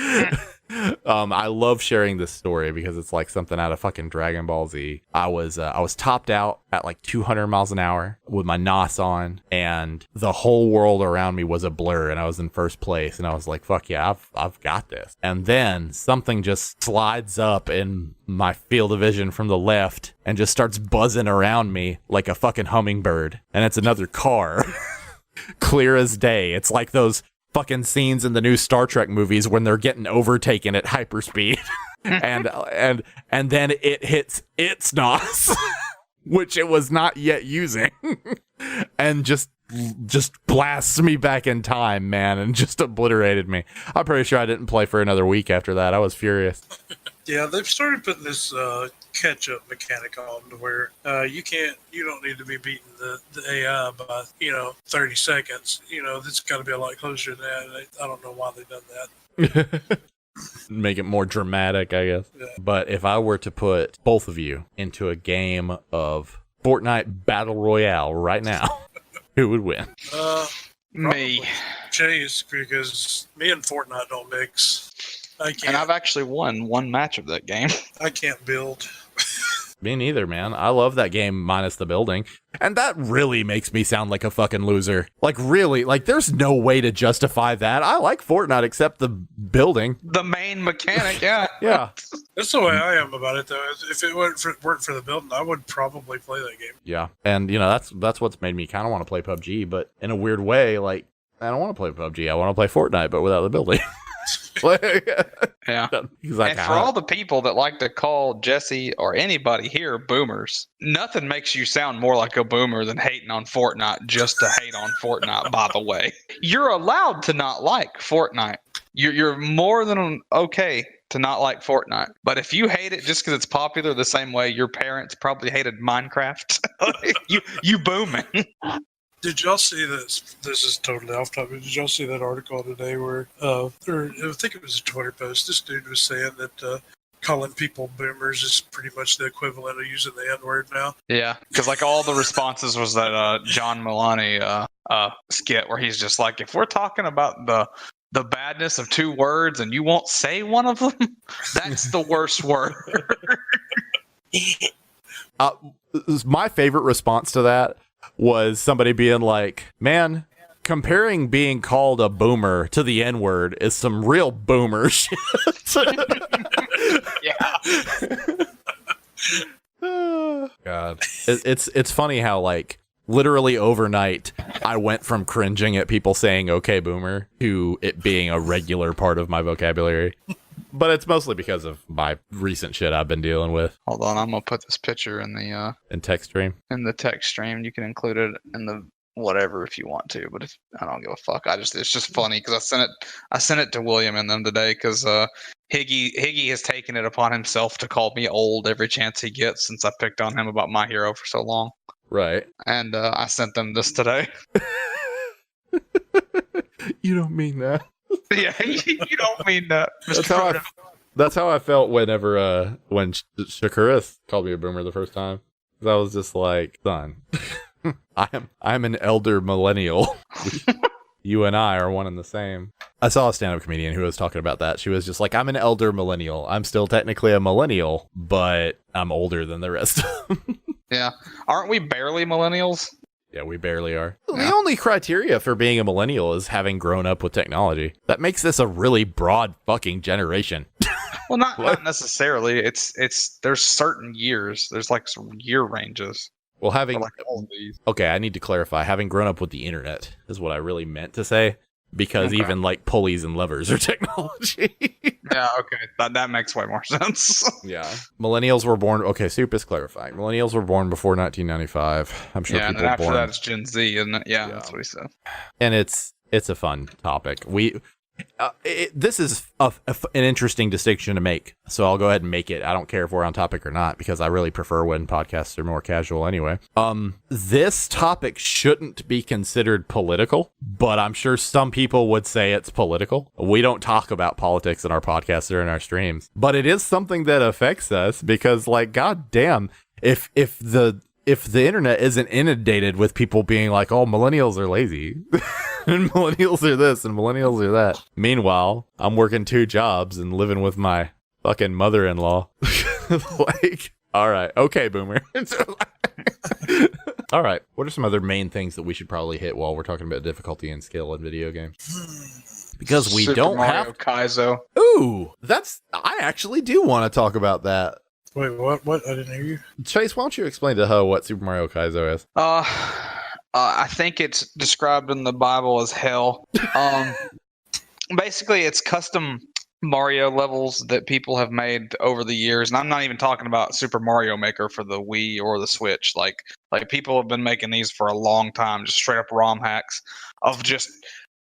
I love sharing this story because it's like something out of fucking Dragon Ball Z. I was topped out at like 200 miles an hour with my NOS on, and the whole world around me was a blur, and I was in first place, and I was like, fuck yeah, I've got this. And then something just slides up in my field of vision from the left and just starts buzzing around me like a fucking hummingbird, and it's another car. Clear as day. It's like those fucking scenes in the new Star Trek movies when they're getting overtaken at hyperspeed. and then it hits its NOS, which it was not yet using, and just blasts me back in time, man, and just obliterated me. I'm pretty sure I didn't play for another week after that. I was furious. Yeah, they've started putting this catch-up mechanic on to where you don't need to be beating the AI by 30 seconds. It's got to be a lot closer than that. I don't know why they've done that. Make it more dramatic, I guess. Yeah. But if I were to put both of you into a game of Fortnite Battle Royale right now, who would win? Me. Chase, because me and Fortnite don't mix. I can't. And I've actually won one match of that game. I can't build. Me neither, man. I love that game minus the building. And that really makes me sound like a fucking loser. Like, really, like, there's no way to justify that. I like Fortnite except the building. The main mechanic, yeah. Yeah. That's the way I am about it, though. If it weren't for the building, I would probably play that game. Yeah. And, that's what's made me kind of want to play PUBG. But in a weird way, like, I don't want to play PUBG. I want to play Fortnite, but without the building. Yeah. Like, and for all the people that like to call Jesse or anybody here boomers, nothing makes you sound more like a boomer than hating on Fortnite just to hate on Fortnite, by the way. You're allowed to not like Fortnite. You're more than okay to not like Fortnite. But if you hate it just because it's popular the same way your parents probably hated Minecraft, you booming. Did y'all see this? This is totally off topic. Did y'all see that article today where, or I think it was a Twitter post, this dude was saying that calling people boomers is pretty much the equivalent of using the N-word now? Yeah, because like all the responses was that John Mulaney skit where he's just like, if we're talking about the badness of two words and you won't say one of them, that's the worst word. My favorite response to that was somebody being like, man, comparing being called a boomer to the N-word is some real boomer shit. Yeah. God. It's funny how, like, literally overnight, I went from cringing at people saying, okay, boomer, to it being a regular part of my vocabulary. But it's mostly because of my recent shit I've been dealing with. Hold on, I'm gonna put this picture in the text stream. In the text stream. You can include it in the whatever if you want to, but if I don't give a fuck. It's just funny because I sent it to William and them today because Higgy has taken it upon himself to call me old every chance he gets since I picked on him about My Hero for so long. Right. And I sent them this today. You don't mean that. Yeah, you don't mean that. That's how I felt whenever when Shakuris called me a boomer the first time. I was just like, son, I'm an elder millennial. You and I are one and the same. I saw a stand-up comedian who was talking about that. She was just like, I'm an elder millennial. I'm still technically a millennial, but I'm older than the rest of them. Yeah. Aren't we barely millennials? Yeah, we barely are. Yeah. The only criteria for being a millennial is having grown up with technology. That makes this a really broad fucking generation. Well, not necessarily. It's there's certain years. There's like some year ranges. Well, having like all of these. Okay, I need to clarify. Having grown up with the internet is what I really meant to say. because even like pulleys and levers are technology. Yeah, okay. That makes way more sense. Yeah. Millennials were born. Okay, Soup is clarifying. Millennials were born before 1995. I'm sure Yeah, and people then after born. that it's Gen Z, isn't it? Yeah, that's what he said. And it's a fun topic. This is an interesting distinction to make, so I'll go ahead and make it. I don't care if we're on topic or not, because I really prefer when podcasts are more casual anyway. This topic shouldn't be considered political, but I'm sure some people would say it's political. We don't talk about politics in our podcasts or in our streams, but it is something that affects us because, like, goddamn, if the internet isn't inundated with people being like, oh, millennials are lazy and millennials are this and millennials are that. Meanwhile, I'm working 2 jobs and living with my fucking mother-in-law. Like, all right. Okay, boomer. All right. What are some other main things that we should probably hit while we're talking about difficulty and skill in video games? Because we Super don't Mario have Kaizo. Ooh, I actually do want to talk about that. Wait, what? What? I didn't hear you. Chase, why don't you explain to Ho what Super Mario Kaizo is? I think it's described in the Bible as hell. Basically, it's custom Mario levels that people have made over the years, and I'm not even talking about Super Mario Maker for the Wii or the Switch. Like people have been making these for a long time, just straight up ROM hacks of just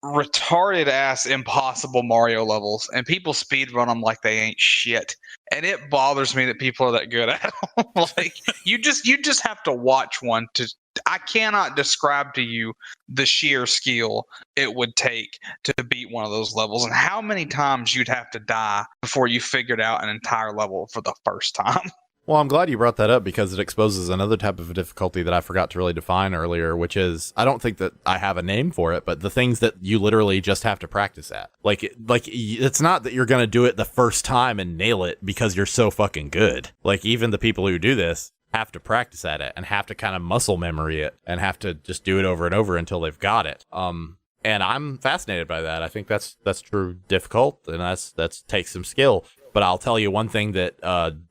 retarded ass impossible Mario levels, and people speedrun them like they ain't shit. And it bothers me that people are that good at them. Like you just have to watch one to. I cannot describe to you the sheer skill it would take to beat one of those levels, and how many times you'd have to die before you figured out an entire level for the first time. Well, I'm glad you brought that up because it exposes another type of difficulty that I forgot to really define earlier, which is, I don't think that I have a name for it, but the things that you literally just have to practice at. Like it's not that you're going to do it the first time and nail it because you're so fucking good. Like, even the people who do this have to practice at it and have to kind of muscle memory it and have to just do it over and over until they've got it. And I'm fascinated by that. I think that's true difficult, and that's takes some skill. But I'll tell you one thing that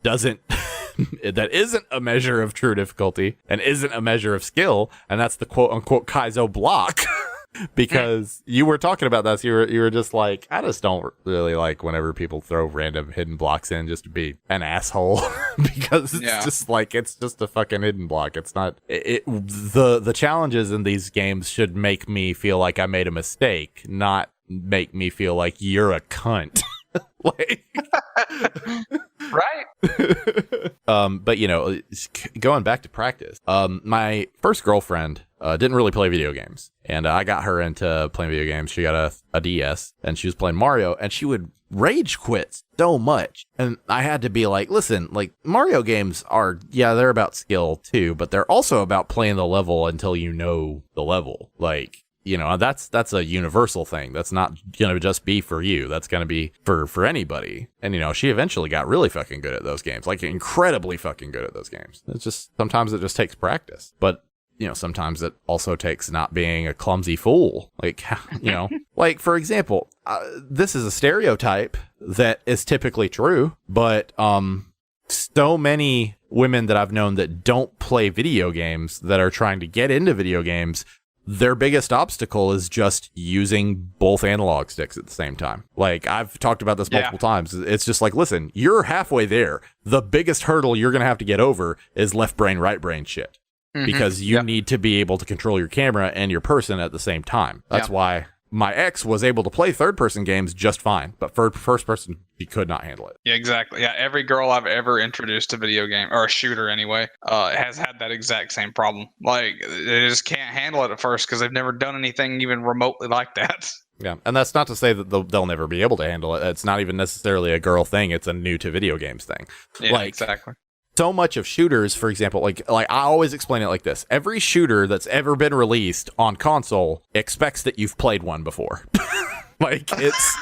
doesn't that isn't a measure of true difficulty and isn't a measure of skill, and that's the quote unquote Kaizo block. Because you were talking about this, you were just like, I just don't really like whenever people throw random hidden blocks in just to be an asshole. Because it's just like, it's just a fucking hidden block. It's not the challenges in these games should make me feel like I made a mistake, not make me feel like you're a cunt. Like, right. But you know, going back to practice, my first girlfriend didn't really play video games, and I got her into playing video games. She got a DS, and she was playing Mario, and she would rage quit so much, and I had to be like, listen, like, Mario games are, they're about skill too, but they're also about playing the level until you know the level. Like, you know, that's a universal thing. That's not going to just be for you. That's going to be for anybody. And, you know, she eventually got really fucking good at those games, like incredibly fucking good at those games. It's just, sometimes it just takes practice. But, you know, sometimes it also takes not being a clumsy fool. Like, you know, like, for example, this is a stereotype that is typically true, but so many women that I've known that don't play video games that are trying to get into video games, their biggest obstacle is just using both analog sticks at the same time. Like, I've talked about this multiple times. It's just like, listen, you're halfway there. The biggest hurdle you're going to have to get over is left brain, right brain shit. Because you need to be able to control your camera and your person at the same time. That's why my ex was able to play third-person games just fine, but for first-person, she could not handle it. Yeah, exactly. Yeah, every girl I've ever introduced to video game, or a shooter anyway, has had that exact same problem. Like, they just can't handle it at first because they've never done anything even remotely like that. Yeah, and that's not to say that they'll never be able to handle it. It's not even necessarily a girl thing. It's a new to video games thing. Yeah, like, exactly. So much of shooters, for example, like I always explain it like this. Every shooter that's ever been released on console expects that you've played one before. Like, it's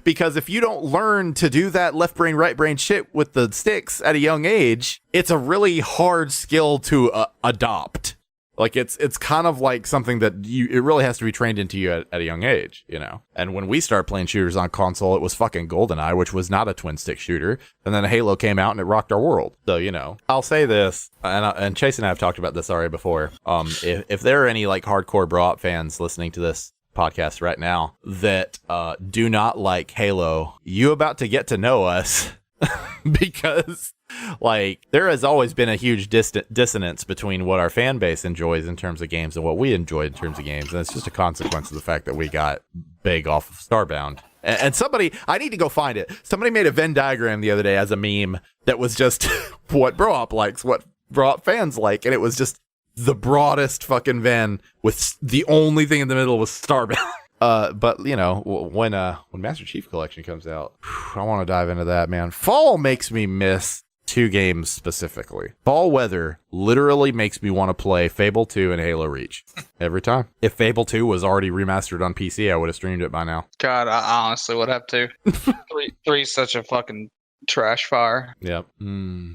because if you don't learn to do that left brain, right brain shit with the sticks at a young age, it's a really hard skill to adopt. Like it's kind of like something that it really has to be trained into you at a young age, you know. And when we started playing shooters on console, it was fucking GoldenEye, which was not a twin stick shooter. And then Halo came out and it rocked our world. So, you know, I'll say this, and Chase and I have talked about this already before. If there are any like hardcore bro-op fans listening to this podcast right now that do not like Halo, you about to get to know us because like there has always been a huge dissonance between what our fan base enjoys in terms of games and what we enjoy in terms of games, and it's just a consequence of the fact that we got big off of Starbound. And somebody, I need to go find it. Somebody made a Venn diagram the other day as a meme that was just what bro-op likes, what bro-op fans like, and it was just the broadest fucking Venn with the only thing in the middle was Starbound. But you know, when Master Chief Collection comes out, I want to dive into that, man. Fall makes me miss two games specifically. Fall weather literally makes me want to play Fable 2 and Halo Reach every time. If Fable 2 was already remastered on PC, I would have streamed it by now. God, I honestly would have to. Three's such a fucking trash fire. Yep.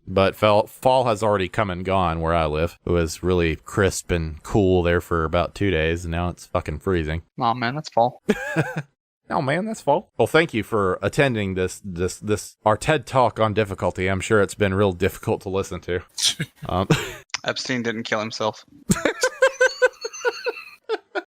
But fall has already come and gone where I live. It was really crisp and cool there for about 2 days, and now it's fucking freezing. Oh man, that's fall. Oh man, that's fall. Well, thank you for attending this our TED Talk on difficulty. I'm sure it's been real difficult to listen to. Epstein didn't kill himself.